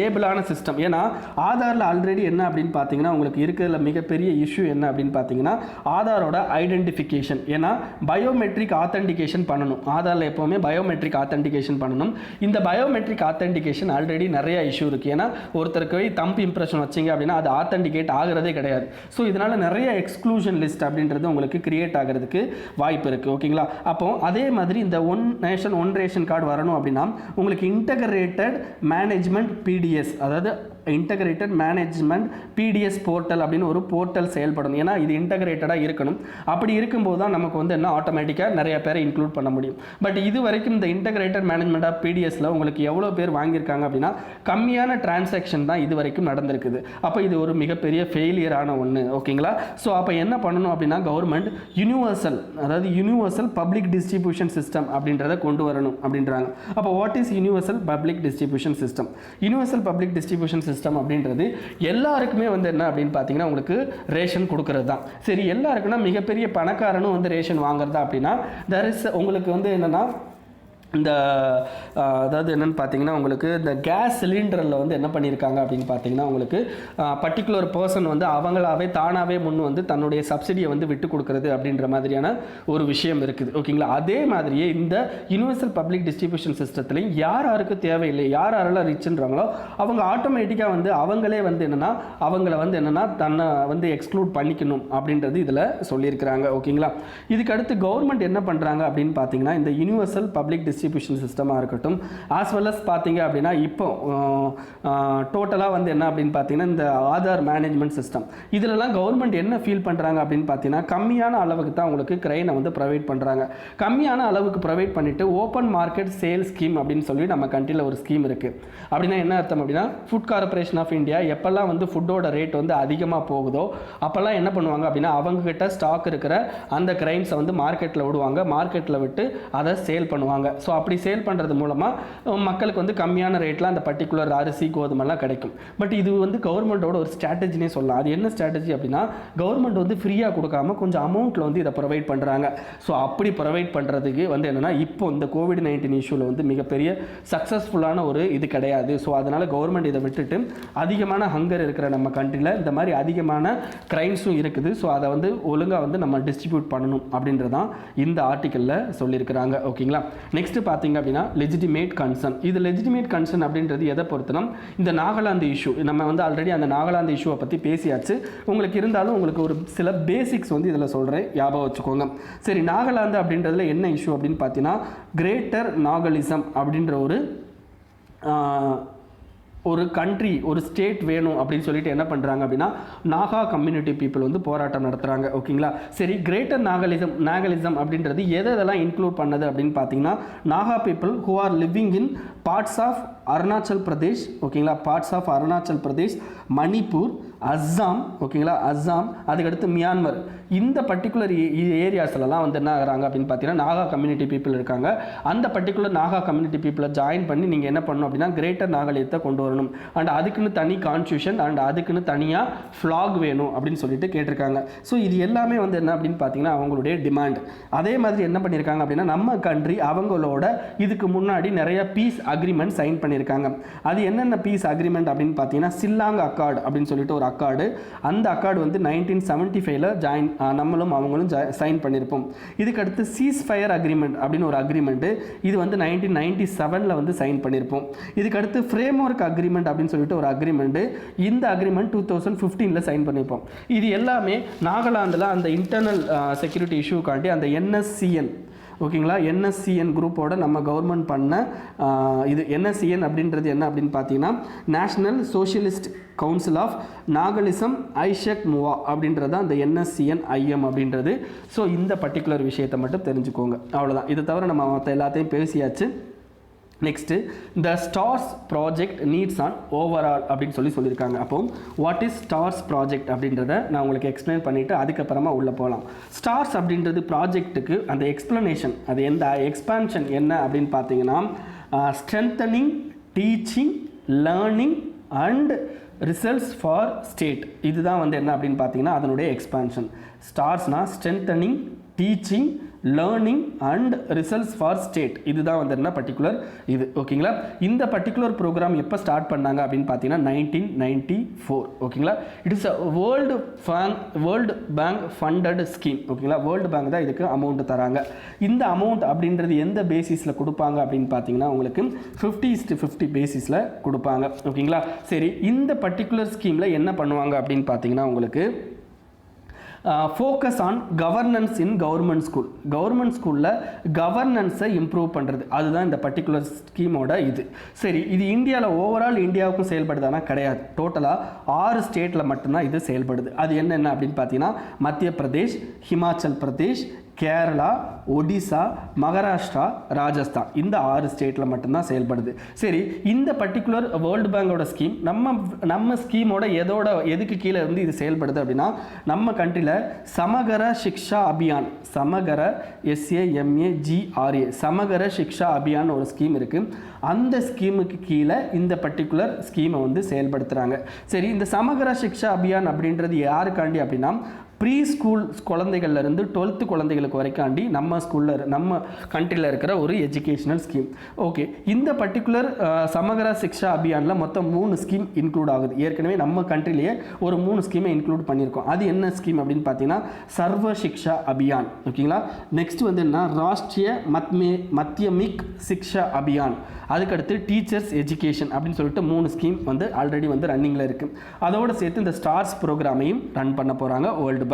ஏபிளான சிஸ்டம், ஏன்னா ஆதாரில் ஆல்ரெடி என்ன அப்படின்னு பார்த்தீங்கன்னா உங்களுக்கு இருக்கிறதுல மிகப்பெரிய இஷ்யூ என்ன அப்படின்னு பார்த்தீங்கன்னா ஆதாரோட ஐடென்டிஃபிகேஷன். ஏன்னா பயோமெட்ரிக் ஆத்தென்டிகேஷன் பண்ணணும், ஆதாரில் எப்போவுமே பயோமெட்ரிக் ஆத்தென்டிகேஷன் பண்ணணும். இந்த பயோமெட்ரிக் ஆத்தென்டிகேஷன் ஆல்ரெடி நிறைய இஷ்யூ இருக்குது. ஏன்னா ஒருத்தருக்கு போய் தம்பு இம்ப்ரெஷன் வச்சிங்க அப்படின்னா அது ஆத்தென்டிகேட் ஆகிறதே கிடையாது. ஸோ இதனால் நிறைய எக்ஸ்க்ளூஷன் லிஸ்ட் அப்படின்றது உங்களுக்கு கிரியேட் ஆகிறதுக்கு வாய்ப்பு இருக்குது, ஓகேங்களா. அப்போ அதே மாதிரி இந்த one nation one ration card வரணும் அப்படின்னா உங்களுக்கு இன்டகிரேட்டட் மேனேஜ்மெண்ட் PDS, அதாவது இன்டகிரேட்டட் மேனேஜ்மெண்ட் PDS போர்ட்டல் அப்படின்னு ஒரு போர்ட்டல் செயல்படணும். ஏன்னா இது இன்டகிரேட்டடாக இருக்கணும். அப்படி இருக்கும்போது தான் நமக்கு வந்து என்ன ஆட்டோமேட்டிக்காக நிறைய பேரை இன்க்ளூட் பண்ண முடியும். பட் இது வரைக்கும் இந்த இன்டகிரேட்டட் மேனேஜ்மெண்ட் ஆஃப் PDSல உங்களுக்கு எவ்வளோ பேர் வாங்கியிருக்காங்க அப்படின்னா கம்மியான டிரான்சாக்ஷன் தான் இது வரைக்கும் நடந்திருக்குது. அப்போ இது ஒரு மிகப்பெரிய ஃபெயிலியரான ஒன்று, ஓகேங்களா. ஸோ அப்போ என்ன பண்ணணும் அப்படின்னா கவர்மெண்ட் யூனிவர்சல், அதாவது யூனிவர்சல் பப்ளிக் டிஸ்ட்ரிபியூஷன் சிஸ்டம் அப்படின்றத கொண்டு வரணும் அப்படின்றாங்க. அப்போ what is universal public distribution system? Universal public distribution system அப்படின்றது எல்லாருக்குமே வந்து என்ன அப்படின்னு பார்த்தீங்கன்னா உங்களுக்கு ரேஷன் கொடுக்கறது தான். சரி, எல்லாருக்குன்னா மிகப்பெரிய பணக்காரனும் வந்து ரேஷன் வாங்குறதா அப்படின்னா உங்களுக்கு வந்து என்னன்னா இந்த அதாவது என்னென்னு பார்த்தீங்கன்னா உங்களுக்கு இந்த கேஸ் சிலிண்டரில் வந்து என்ன பண்ணியிருக்காங்க அப்படின்னு பார்த்தீங்கன்னா உங்களுக்கு பர்டிகுலர் பர்சன் வந்து அவங்களாவே தானாகவே முன் வந்து தன்னுடைய சப்சிடியை வந்து விட்டு கொடுக்குறது அப்படின்ற மாதிரியான ஒரு விஷயம் இருக்குது, ஓகேங்களா. அதே மாதிரியே இந்த யூனிவர்சல் பப்ளிக் டிஸ்ட்ரிபியூஷன் சிஸ்டத்துலையும் யாருக்கு தேவையில்லை, யாரெல்லாம் ரிச்சுன்றாங்களோ அவங்க ஆட்டோமேட்டிக்காக வந்து அவங்களே வந்து என்னென்னா அவங்கள வந்து என்னென்னா தன்னை வந்து எக்ஸ்க்ளூட் பண்ணிக்கணும் அப்படின்றது இதில் சொல்லியிருக்கிறாங்க, ஓகேங்களா. இதுக்கு அடுத்து கவர்மெண்ட் என்ன பண்ணுறாங்க அப்படின்னு பார்த்தீங்கன்னா இந்த யூனிவர்சல் பப்ளிக் டிஸ்ட்ரிபியூஷன் சிஸ்டமாக இருக்கட்டும் ஆஸ் வெல் அஸ் பார்த்தீங்க அப்படின்னா இப்போ டோட்டலாக வந்து என்ன அப்படின்னு பார்த்தீங்கன்னா இந்த ஆதார் மேனேஜ்மெண்ட் சிஸ்டம் இதிலெல்லாம் கவர்மெண்ட் என்ன ஃபீல் பண்ணுறாங்க அப்படின்னு பார்த்தீங்கன்னா கம்மியான அளவுக்கு தான் உங்களுக்கு கிரைனை வந்து ப்ரொவைட் பண்ணுறாங்க. கம்மியான அளவுக்கு ப்ரொவைட் பண்ணிவிட்டு ஓப்பன் மார்க்கெட் சேல் ஸ்கீம் அப்படின்னு சொல்லி நம்ம கண்ட்ரியில் ஒரு ஸ்கீம் இருக்குது. அப்படின்னா என்ன அர்த்தம் அப்படின்னா ஃபுட் கார்பரேஷன் ஆஃப் இந்தியா எப்போல்லாம் வந்து ஃபுட்டோட ரேட் வந்து அதிகமாக போகுதோ அப்போல்லாம் என்ன பண்ணுவாங்க அப்படின்னா அவங்கக்கிட்ட ஸ்டாக் இருக்கிற அந்த கிரைன்ஸை வந்து மார்க்கெட்டில் விடுவாங்க, மார்க்கெட்டில் விட்டு அதை சேல் பண்ணுவாங்க. ஸோ அப்படி சேல் பண்ணுறது மூலமாக மக்களுக்கு வந்து கம்மியான ரேட்டில் அந்த பர்டிகுலர் அரிசி கோதுமெல்லாம் கிடைக்கும். பட் இது வந்து கவர்மெண்ட்டோட ஒரு ஸ்ட்ராட்டஜினே சொல்லலாம். அது என்ன ஸ்ட்ராட்டஜி அப்படின்னா கவர்மெண்ட் வந்து ஃப்ரீயாக கொடுக்காம கொஞ்சம் அமௌண்ட்டில் வந்து இதை ப்ரொவைட் பண்ணுறாங்க. ஸோ அப்படி ப்ரொவைட் பண்ணுறதுக்கு வந்து என்னென்னா இப்போ இந்த COVID-19 இஷ்யூவில் வந்து மிகப்பெரிய சக்ஸஸ்ஃபுல்லான ஒரு இது கிடையாது. ஸோ அதனால் கவர்மெண்ட் இதை விட்டுட்டு அதிகமான ஹங்கர் இருக்கிற நம்ம கண்ட்ரியில் இந்த மாதிரி அதிகமான கிரைம்ஸும் இருக்குது. ஸோ அதை வந்து ஒழுங்காக வந்து நம்ம டிஸ்ட்ரிபியூட் பண்ணணும் அப்படின்றதான் இந்த ஆர்டிக்கலில் சொல்லியிருக்கிறாங்க, ஓகேங்களா. நெக்ஸ்ட் பார்த்தீங்க அப்படின்னா லெஜிட்டிமேட் கன்சர்ன். இது லெஜிட்டிமேட் கன்சர்ன் அப்படின்றது எதை பொறுத்தனா இந்த நாகாலாந்து இஷ்யூ நம்ம வந்து ஆல்ரெடி அந்த நாகாலாந்து இஷ்யூவை பற்றி பேசியாச்சு. உங்களுக்கு இருந்தாலும் உங்களுக்கு ஒரு சில பேசிக்ஸ் வந்து இதில் சொல்கிறேன், ஞாபகம் வச்சுக்கோங்க. சரி, நாகாலாந்து அப்படின்றதுல என்ன இஷ்யூ அப்படின்னு பார்த்தீங்கன்னா கிரேட்டர் நாகலிசம் அப்படின்ற ஒரு கண்ட்ரி ஒரு ஸ்டேட் வேணும் அப்படின்னு சொல்லிட்டு என்ன பண்ணுறாங்க அப்படின்னா நாகா கம்யூனிட்டி பீப்புள் வந்து போராட்டம் நடத்துகிறாங்க, ஓகேங்களா. சரி, கிரேட்டர் நாகலிசம் அப்படின்றது எதெல்லாம் இன்க்ளூட் பண்ணது அப்படின்னு பார்த்தீங்கன்னா Naga people who are living in parts of Arunachal Pradesh, ஓகேங்களா, பார்ட்ஸ் ஆஃப் அருணாச்சல் பிரதேஷ், மணிப்பூர், அஸ்ஸாம், ஓகேங்களா, அஸ்ஸாம், அதுக்கடுத்து மியான்மர், இந்த பர்டிகுலர் ஏரியாஸ்லாம் வந்து என்ன ஆகிறாங்க அப்படின்னு பார்த்தீங்கன்னா நாகா கம்யூனிட்டி பீப்புள் இருக்காங்க. அந்த பர்டிகுலர் நாகா கம்யூனிட்டி பீப்புளை ஜாயின் பண்ணி நீங்கள் என்ன பண்ணணும் அப்படின்னா கிரேட்டர் நாகாலியத்தை கொண்டு வரணும் அண்ட் அதுக்குன்னு தனி கான்ஸ்டியூஷன் அண்ட் அதுக்குன்னு தனியாக ஃப்ளாக் வேணும் அப்படின்னு சொல்லிட்டு கேட்டிருக்காங்க. ஸோ இது எல்லாமே வந்து என்ன அப்படின்னு பார்த்தீங்கன்னா அவங்களுடைய டிமாண்ட். அதே மாதிரி என்ன பண்ணியிருக்காங்க அப்படின்னா நம்ம கண்ட்ரி அவங்களோட இதுக்கு முன்னாடி நிறைய பீஸ் அக்ரிமெண்ட் சைன் பண்ணியிருக்காங்க. அது என்னென்ன பீஸ் அக்ரிமெண்ட் அப்படின்னு பார்த்தீங்கன்னா சில்லாங் அக்கார்டு அப்படின்னு சொல்லிட்டு ஒரு அக்கார்டு. அந்த அக்கார்டு வந்து 1975 நம்மளும் அவங்களும் சைன் பண்ணியிருப்போம். இதுக்கடுத்து சீஸ் ஃபயர் அக்ரிமெண்ட் அப்படின்னு ஒரு அக்ரிமெண்ட்டு, இது வந்து 1997 வந்து சைன் பண்ணியிருப்போம். இதுக்கடுத்து ஃப்ரேம் ஒர்க் அக்ரிமெண்ட் அப்படின்னு சொல்லிட்டு ஒரு அக்ரிமெண்ட்டு, இந்த அக்ரிமெண்ட் 2015 சைன் பண்ணியிருப்போம். இது எல்லாமே நாகாலாந்தில் அந்த இன்டர்னல் செக்யூரிட்டி இஷ்யூக்காண்டி அந்த NSCN, ஓகேங்களா, NSCN குரூப்போட நம்ம கவர்மெண்ட் பண்ண இது NSCN அப்படின்றது என்ன அப்படின்னு பார்த்தீங்கன்னா நேஷ்னல் சோஷியலிஸ்ட் கவுன்சில் ஆஃப் நாகலிசம் ஐஷக் முவா அப்படின்றது அந்த NSCN IM அப்படின்றது. ஸோ இந்த பர்டிகுலர் விஷயத்தை மட்டும் தெரிஞ்சுக்கோங்க, அவ்வளோதான். இதை தவிர நம்ம மற்ற எல்லாத்தையும் பேசியாச்சு. Next the STARS project needs an overhaul அப்படின்னு சொல்லியிருக்காங்க. அப்போ வாட் இஸ் ஸ்டார்ஸ் ப்ராஜெக்ட் அப்படின்றத நான் உங்களுக்கு எக்ஸ்பிளைன் பண்ணிவிட்டு அதுக்கப்புறமா உள்ளே போகலாம். ஸ்டார்ஸ் அப்படின்றது ப்ராஜெக்ட்டுக்கு அந்த எக்ஸ்ப்ளனேஷன், அது எந்த எக்ஸ்பான்ஷன் என்ன அப்படின்னு பார்த்தீங்கன்னா strengthening teaching learning and results for state. இதுதான் வந்து என்ன அப்படின்னு பார்த்தீங்கன்னா அதனுடைய எக்ஸ்பான்ஷன். ஸ்டார்ஸ்னால் strengthening teaching learning and results for state. இதுதான் வந்து என்ன பர்டிகுலர் இது. ஓகேங்களா. இந்த பர்டிகுலர் ப்ரோக்ராம் எப்போ ஸ்டார்ட் பண்ணாங்க அப்படின்னு பார்த்தீங்கன்னா 1994. ஓகேங்களா. It is a world bank funded scheme. ஓகேங்களா. வேர்ல்டு பேங்க் தான் இதுக்கு அமௌண்ட் தராங்க. இந்த அமௌண்ட் அப்படின்றது எந்த பேசிஸில் கொடுப்பாங்க அப்படின்னு பார்த்தீங்கன்னா உங்களுக்கு 50:50 பேசிஸில் கொடுப்பாங்க. ஓகேங்களா. சரி, இந்த பர்டிகுலர் ஸ்கீமில் என்ன பண்ணுவாங்க அப்படின்னு பார்த்தீங்கன்னா உங்களுக்கு focus on governance in government school. Government ஸ்கூலில் கவர்னன்ஸை இம்ப்ரூவ் பண்ணுறது, அதுதான் இந்த பர்டிகுலர் ஸ்கீமோட இது. சரி, இது இந்தியாவில் ஓவரால் இந்தியாவுக்கும் செயல்படுதானா? கிடையாது. டோட்டலாக 6 ஸ்டேட்டில் மட்டும்தான் இது செயல்படுது. அது என்னென்ன அப்படின்னு பார்த்தீங்கன்னா மத்திய பிரதேஷ், ஹிமாச்சல் பிரதேஷ், கேரளா, ஒடிசா, மகாராஷ்டிரா, ராஜஸ்தான், இந்த 6 ஸ்டேட்டில் மட்டும்தான் செயல்படுது. சரி, இந்த பர்டிகுலர் வேர்ல்டு பேங்கோட ஸ்கீம் நம்ம ஸ்கீமோட எதுக்கு கீழே இருந்து இது செயல்படுது அப்படின்னா நம்ம கண்ட்ரியில் சமகர சிக்ஷா அபியான், சமகர SAMAGRA, சமகர சிக்ஷா அபியான் ஒரு ஸ்கீம் இருக்குது. அந்த ஸ்கீமுக்கு கீழே இந்த பர்டிகுலர் ஸ்கீமை வந்து செயல்படுத்துகிறாங்க. சரி, இந்த சமகர சிக்ஷா அபியான் அப்படின்றது யாருக்காண்டி அப்படின்னா ப்ரீ ஸ்கூல் குழந்தைகள்லேருந்து 12th குழந்தைகளுக்கு வரைக்காண்டி நம்ம ஸ்கூலில் நம்ம கண்ட்ரியில் இருக்கிற ஒரு எஜுகேஷனல் ஸ்கீம். ஓகே, இந்த பர்டிகுலர் சமகர சிக்ஷா அபியானில் மொத்தம் 3 ஸ்கீம் இன்க்ளூட் ஆகுது. ஏற்கனவே நம்ம கண்ட்ரிலேயே ஒரு 3 ஸ்கீமை இன்க்ளூட் பண்ணியிருக்கோம். அது என்ன ஸ்கீம் அப்படின்னு பார்த்தீங்கன்னா சர்வ சிக்ஷா அபியான். ஓகேங்களா. நெக்ஸ்ட் வந்து என்ன, ராஷ்ட்ரிய மத்தியமிக் சிக்ஷா அபியான். அதுக்கடுத்து டீச்சர்ஸ் எஜுகேஷன் அப்படின்னு சொல்லிட்டு 3 ஸ்கீம் வந்து ஆல்ரெடி வந்து ரன்னிங்கில் இருக்குது. அதோடு சேர்த்து இந்த ஸ்டார்ஸ் ப்ரோக்ராமையும் ரன் பண்ண போகிறாங்க வேர்ல்டு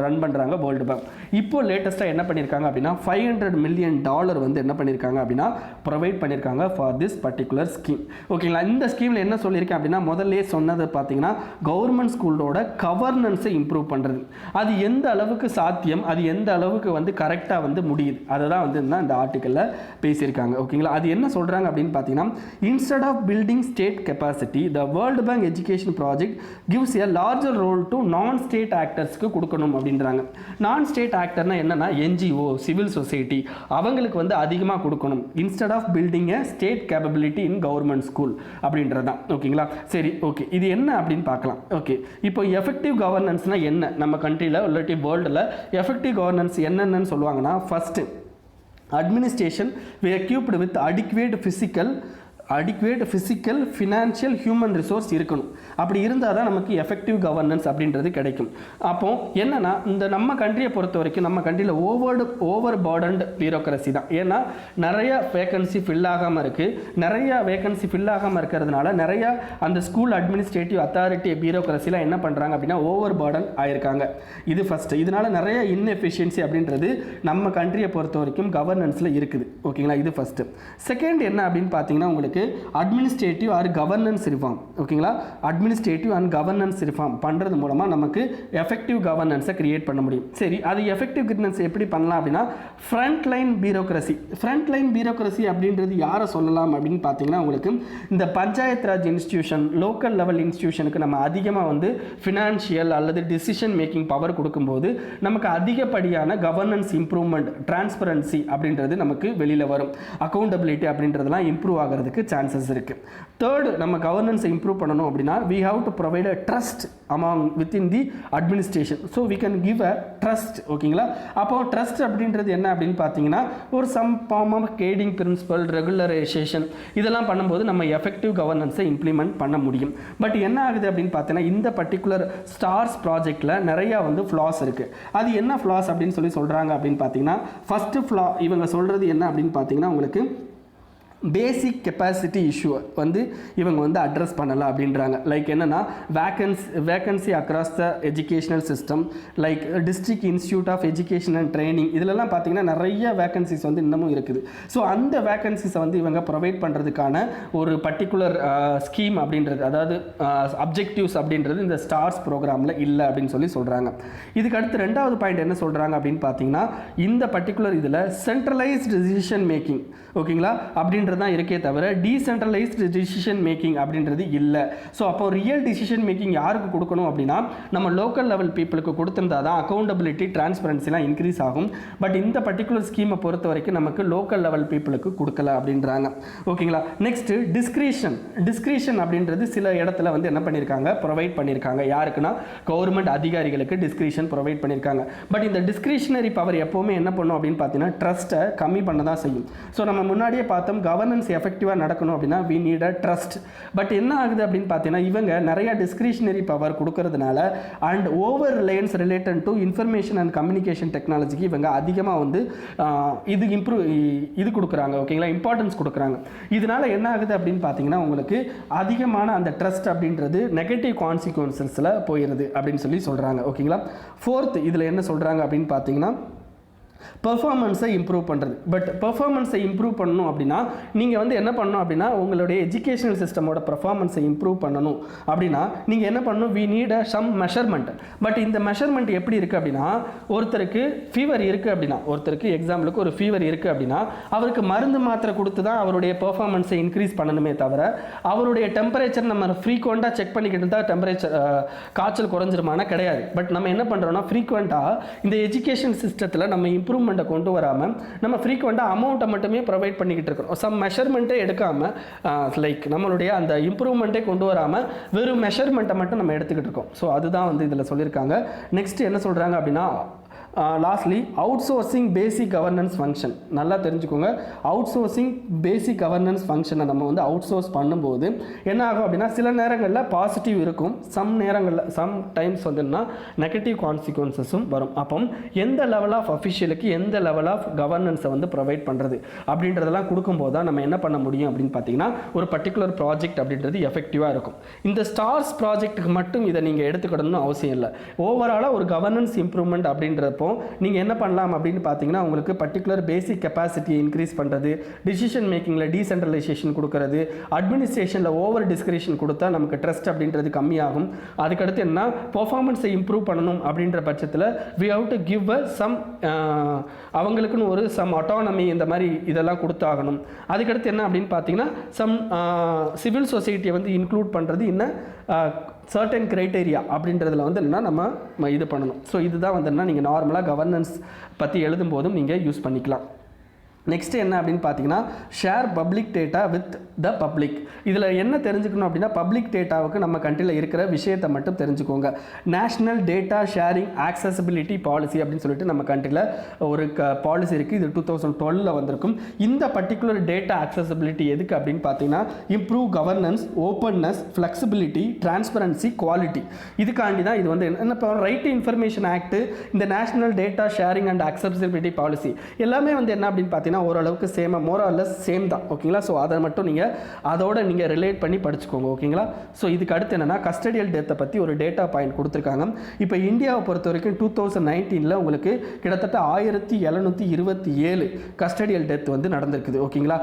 ரன் பண்ணுறாங்க வேர்ல்டு பேங்க். இப்போ லேட்டஸ்ட்டாக என்ன பண்ணியிருக்காங்க அப்படின்னா $500 million வந்து என்ன பண்ணியிருக்காங்க அப்படின்னா ப்ரொவைட் பண்ணியிருக்காங்க ஃபார் திஸ் பர்டிகுலர் ஸ்கீம். ஓகேங்களா. இந்த ஸ்கீமில் என்ன சொல்லியிருக்கேன் அப்படின்னா முதல்ல சொன்னது பார்த்தீங்கன்னா கவர்மெண்ட் ஸ்கூலோட கவர்னன்ஸை இம்ப்ரூவ் பண்ணுறது. அது எந்த அளவுக்கு சாத்தியம், அது எந்த அளவுக்கு வந்து கரெக்டாக வந்து முடியுது, அதை தான் வந்து இந்த ஆர்டிக்கலில் பேசியிருக்காங்க. ஓகேங்களா. அது என்ன சொல்கிறாங்க அப்படின்னு பார்த்தீங்கன்னா instead of building state capacity the world bank education project gives a larger role to non state ஆக்டர்ஸ்க்கு கொடுக்கணும் அப்படின்றாங்க. நான் ஸ்டேட் ஆக்டர்னா என்னன்னா NGO, சிவில் சொசைட்டி, அவங்களுக்கு வந்து அதிகமாக கொடுக்கணும். Instead of building a state capability in government school அப்படின்றதான். ஓகேங்களா. சரி, ஓகே, இது என்ன அப்படின்னு பார்க்கலாம். ஓகே, இப்போ எஃபெக்டிவ் கவர்னன்ஸ்னால் என்ன, நம்ம கண்ட்ரியில் இல்லாட்டி வேர்ல்டில் எஃபெக்டிவ் கவர்னன்ஸ் என்னென்னு சொல்லுவாங்கன்னா first administration equipped with adequate physical, financial, human resource இருக்கணும். அப்படி இருந்தால் தான் நமக்கு எஃபெக்டிவ் கவர்னன்ஸ் அப்படின்றது கிடைக்கும். அப்போ என்னன்னா இந்த நம்ம கண்ட்ரியை பொறுத்த வரைக்கும் நம்ம கண்ட்ரியில் ஓவர் பர்டன்டு பியூரோக்ரசி தான். ஏன்னா நிறைய வேகன்சி ஃபில் ஆகாமல் இருக்குது. நிறைய வேகன்சி ஃபில் ஆகாமல் இருக்கிறதுனால நிறைய அந்த ஸ்கூல் அட்மினிஸ்ட்ரேட்டிவ் அத்தாரிட்டி பியூரோக்ரஸிலாம் என்ன பண்ணுறாங்க அப்படின்னா ஓவர் பர்டன் ஆயிருக்காங்க. இது ஃபஸ்ட்டு. இதனால் நிறைய இன்எஃபிஷியன்சி அப்படின்றது நம்ம கண்ட்ரியை பொறுத்த வரைக்கும் கவர்னன்ஸில் இருக்குது. ஓகேங்களா. இது ஃபஸ்ட்டு. செகண்ட் என்ன அப்படின்னு பார்த்தீங்கன்னா உங்களுக்கு அட்மினிஸ்ட்ரேட்டிவ் ஆர் கவர்னன்ஸ் ரிஃபார்ம். ஓகேங்களா. அட்மினிஸ்ட்ரேட்டிவ் அண்ட் கவர்னன்ஸ் ரிஃபார்ம் பண்ணுறது மூலமாக நமக்கு எஃபெக்டிவ் கவர்னன்ஸை கிரியேட் பண்ண முடியும். சரி, அது எஃபெக்டிவ் கவர்னன்ஸ் எப்படி பண்ணலாம் அப்படின்னா front line bureaucracy. Front line bureaucracy அப்படின்றது யாரை சொல்லலாம் அப்படின்னு பார்த்தீங்கன்னா உங்களுக்கு இந்த panchayat raj institution, local level இன்ஸ்டிடியூஷனுக்கு நம்ம அதிகமாக வந்து ஃபினான்ஷியல் அல்லது டிசிஷன் மேக்கிங் பவர் கொடுக்கும்போது நமக்கு அதிகப்படியான கவர்னன்ஸ் இம்ப்ரூவ்மெண்ட், டிரான்ஸ்பரன்சி அப்படின்றது நமக்கு வெளியில் வரும். அக்கௌண்டபிலிட்டி அப்படின்றதெல்லாம் இம்ப்ரூவ் ஆகிறதுக்கு சான்சஸ் இருக்குது. தேர்டு, நம்ம கவர்னன்ஸை இம்ப்ரூவ் பண்ணணும் அப்படின்னா we have to provide a trust within the administration, so we can give a trust. ஓகேங்களா. அப்போ ட்ரஸ்ட் அப்படின்றது என்ன அப்படின்னு பார்த்தீங்கன்னா ஒரு some form of guiding principle, regularisation, இதெல்லாம் பண்ணும்போது நம்ம எஃபெக்டிவ் கவர்னன்ஸை இம்ப்ளிமெண்ட் பண்ண முடியும். பட் என்ன ஆகுது அப்படின்னு பார்த்தீங்கன்னா இந்த பர்டிகுலர் ஸ்டார்ஸ் ப்ராஜெக்டில் நிறையா வந்து ஃப்ளாஸ் இருக்குது. அது என்ன ஃப்ளாஸ் அப்படின்னு சொல்கிறாங்க அப்படின்னு பார்த்தீங்கன்னா ஃபஸ்ட்டு ஃப்ளா இவங்க சொல்கிறது என்ன அப்படின்னு பார்த்தீங்கன்னா உங்களுக்கு பேசிக் கெப்பாசிட்டி இஷ்யூ வந்து இவங்க வந்து அட்ரஸ் பண்ணலாம் அப்படின்றாங்க. லைக் என்னென்னா vacancy across the educational system, like district institute of education and training, இதிலெல்லாம் பார்த்தீங்கன்னா நிறைய வேக்கன்சிஸ் வந்து இன்னமும் இருக்குது. ஸோ அந்த வேக்கன்சிஸை வந்து இவங்க ப்ரொவைட் பண்ணுறதுக்கான ஒரு பர்டிகுலர் ஸ்கீம் அப்படின்றது, அதாவது அப்ஜெக்டிவ்ஸ் அப்படின்றது இந்த ஸ்டார்ஸ் ப்ரோக்ராமில் இல்லை அப்படின்னு சொல்கிறாங்க. இதுக்கு அடுத்து ரெண்டாவது பாயிண்ட் என்ன சொல்கிறாங்க அப்படின்னு பார்த்தீங்கன்னா இந்த பர்டிகுலர் இதில் சென்ட்ரலைஸ்டு டிசிஷன் மேக்கிங், ஓகேங்களா, அப்படின்ற அப்படின்றது தான் இருக்கே தவிர டீசென்ட்ரலைஸ்டு டிசிஷன் மேக்கிங் அப்படின்றது இல்லை. ஸோ அப்போ ரியல் டிசிஷன் மேக்கிங் யாருக்கு கொடுக்கணும் அப்படின்னா நம்ம லோக்கல் லெவல் பீப்புளுக்கு கொடுத்துருந்தா தான் அக்கௌண்டபிலிட்டி டிரான்ஸ்பரன்சிலாம் இன்க்ரீஸ் ஆகும். பட் இந்த பர்டிகுலர் ஸ்கீமை பொறுத்த வரைக்கும் நமக்கு லோக்கல் லெவல் பீப்புளுக்கு கொடுக்கல அப்படின்றாங்க. ஓகேங்களா. நெக்ஸ்ட் டிஸ்கிரிஷன் அப்படின்றது சில இடத்துல வந்து என்ன பண்ணியிருக்காங்க, ப்ரொவைட் பண்ணியிருக்காங்க. யாருக்குன்னா கவர்மெண்ட் அதிகாரிகளுக்கு டிஸ்கிரிஷன் ப்ரொவைட் பண்ணியிருக்காங்க. பட் இந்த டிஸ்கிரிஷனரி பவர் எப்போவுமே என்ன பண்ணும் அப்படின்னு பார்த்தீங்கன்னா ட்ரஸ்ட்டை கம்மி பண்ண தான் செய்யும். ஸோ நம்ம முன்னாடியே பார்த்தோம், கவர்னன்ஸ் எஃபெக்டிவாக நடக்கணும் அப்படின்னா we need a trust. But என்ன ஆகுது அப்படின்னு பார்த்தீங்கன்னா இவங்க நிறைய டிஸ்கிரிஷனரி பவர் கொடுக்கறதுனால and over reliance related to information and communication டெக்னாலஜிக்கு இவங்க அதிகமாக வந்து இது கொடுக்குறாங்க. ஓகேங்களா, இம்பார்ட்டன்ஸ் கொடுக்குறாங்க. இதனால என்ன ஆகுது அப்படின்னு பார்த்தீங்கன்னா உங்களுக்கு அதிகமான அந்த ட்ரஸ்ட் அப்படின்றது நெகட்டிவ் கான்சிக்வன்சஸில் போயிடுது அப்படின்னு சொல்லி சொல்கிறாங்க. ஓகேங்களா. ஃபோர்த் இதில் என்ன சொல்கிறாங்க அப்படின்னு பார்த்தீங்கன்னா பெர்ஃபார்மன்ஸை இம்ப்ரூவ் பண்ணுறது. பட் பெர்ஃபார்மன்ஸை இம்ப்ரூவ் பண்ணணும் அப்படின்னா நீங்கள் வந்து என்ன பண்ணணும் அப்படின்னா உங்களுடைய எஜுகேஷனல் சிஸ்டமோட பெர்ஃபார்மன்ஸை இம்ப்ரூவ் பண்ணணும் அப்படின்னா நீங்கள் என்ன பண்ணணும், we need a some measurement. But இந்த மெஷர்மெண்ட் எப்படி இருக்குது அப்படின்னா ஒருத்தருக்கு ஃபீவர் இருக்குது அப்படின்னா, ஒருத்தருக்கு எக்ஸாம்பிளுக்கு ஒரு ஃபீவர் இருக்குது அப்படின்னா அவருக்கு மருந்து மாத்திரை கொடுத்து தான் அவருடைய பெர்ஃபார்மன்ஸை இன்க்ரீஸ் பண்ணணுமே தவிர அவருடைய டெம்பரேச்சர் நம்ம ஃப்ரீக்வெண்ட்டாக செக் பண்ணிக்கிட்டு தான் டெம்பரேச்சர் காய்ச்சல் குறைஞ்சிருமானா கிடையாது. பட் நம்ம என்ன பண்ணுறோம்னா ஃப்ரீக்வெண்ட்டாக இந்த எஜுகேஷன் சிஸ்டத்தில் நம்ம இம்ப்ரூவ்மெண்ட்டை கொண்டு வராமல் நம்ம ஃப்ரீக்வெண்ட்டாக அமௌண்ட்டை மட்டுமே ப்ரொவைட் பண்ணிக்கிட்டு இருக்கிறோம். சம் மெஷர்மெண்ட்டே எடுக்காமல் லைக் நம்மளுடைய அந்த இம்ப்ரூவ்மெண்ட்டே கொண்டு வராமல் வெறும் மெஷர்மெண்ட்டை மட்டும் நம்ம எடுத்துக்கிட்டு இருக்கோம். ஸோ அதுதான் வந்து இதில் சொல்லியிருக்காங்க. நெக்ஸ்ட் என்ன சொல்கிறாங்க அப்படின்னா லாஸ்ட்லி அவுட் சோர்சிங் பேசிக் கவர்னன்ஸ் ஃபங்க்ஷன். நல்லா தெரிஞ்சுக்கோங்க, அவுட் சோர்சிங் பேசிக் கவர்னன்ஸ் ஃபங்க்ஷனை நம்ம வந்து அவுட் சோர்ஸ் பண்ணும்போது என்ன ஆகும் அப்படின்னா சில நேரங்களில் பாசிட்டிவ் இருக்கும், சம் டைம்ஸ் வந்துன்னா நெகட்டிவ் கான்சிக்வன்சஸும் வரும். அப்போ எந்த லெவல் ஆஃப் அஃபிஷியலுக்கு எந்த லெவல் ஆஃப் கவர்னன்ஸை வந்து ப்ரொவைட் பண்ணுறது அப்படின்றதெல்லாம் கொடுக்கும்போது தான் நம்ம என்ன பண்ண முடியும் அப்படின்னு பார்த்தீங்கன்னா ஒரு பர்டிகுலர் ப்ராஜெக்ட் அப்படின்றது எஃபெக்டிவாக இருக்கும். இந்த ஸ்டார்ஸ் ப்ராஜெக்ட்டுக்கு மட்டும் இதை நீங்கள் எடுத்துக்கிடணும்னு அவசியம் இல்லை. ஓவராலாக ஒரு கவர்னன்ஸ் இம்ப்ரூவ்மெண்ட் அப்படின்றப்போ நீங்கள் என்ன பண்ணலாம் அப்படின்னு பார்த்தீங்கன்னா உங்களுக்கு பர்டிகுலர் பேசிக் கெப்பாசிட்டியை இன்க்ரீஸ் பண்ணுறது, டிசிஷன் மேக்கிங்கில் டீசென்ட்ரலைசேஷன் கொடுக்கறது, அட்மினிஸ்ட்ரேஷனில் ஓவர் டிஸ்கிரிஷன் கொடுத்தா நமக்கு ட்ரஸ்ட் அப்படின்றது கம்மியாகும். அதுக்கடுத்து என்ன பெர்ஃபார்மன்ஸை இம்ப்ரூவ் பண்ணணும் அப்படின்ற பட்சத்தில் we have to give some அவங்களுக்குன்னு ஒரு சம் அட்டானமி இந்த மாதிரி இதெல்லாம் கொடுத்தாகணும். அதுக்கடுத்து என்ன அப்படின்னு பார்த்தீங்கன்னா சம் சிவில் சொசைட்டியை வந்து இன்க்ளூட் பண்ணுறது இன்னும் சர்டன் கிரைட்டீரியா அப்படின்றதுல வந்து என்ன நம்ம இது பண்ணணும். ஸோ இதுதான் வந்து என்ன நீங்கள் நார்மலாக கவர்னன்ஸ் பற்றி எழுதும்போதும் நீங்கள் யூஸ் பண்ணிக்கலாம். நெக்ஸ்ட் என்ன அப்படின்னு பார்த்தீங்கன்னா share public data with the public. இதில் என்ன தெரிஞ்சுக்கணும் அப்படின்னா பப்ளிக் டேட்டாவுக்கு நம்ம கண்ட்ரியில் இருக்கிற விஷயத்தை மட்டும் தெரிஞ்சுக்கோங்க. National data sharing accessibility policy அப்படின்னு சொல்லிட்டு நம்ம கண்ட்ரியில் ஒரு பாலிசி இருக்குது. இது 2012 வந்திருக்கும். இந்த பர்டிகுலர் டேட்டா ஆக்சசிபிலிட்டி எதுக்கு அப்படின்னு பார்த்தீங்கன்னா improve governance, openness, flexibility, transparency, quality. இதுக்காண்டி தான் இது வந்து என்ன இப்போ ரைட் டு இன்ஃபர்மேஷன் ஆக்ட், இந்த national data sharing and accessibility policy எல்லாமே வந்து என்ன அப்படின்னு பார்த்தீங்கன்னா ஓரளவுக்கு மோரல்லஸ் சேம் தான். ஓகேங்களா. ஸோ அதை மட்டும் அதோட நீங்கள் ரிலேட் பண்ணி படிச்சுக்கோங்க. ஓகேங்களா. ஸோ இதுக்கு அடுத்து என்னன்னா கஸ்டடியல் டெத்தை பற்றி ஒரு டேட்டா பாயிண்ட் கொடுத்துருக்காங்க. இப்போ இந்தியாவை பொறுத்த வரைக்கும் 2019 உங்களுக்கு கிட்டத்தட்ட 1727 கஸ்டடியல் டெத் வந்து நடந்திருக்குது. ஓகேங்களா.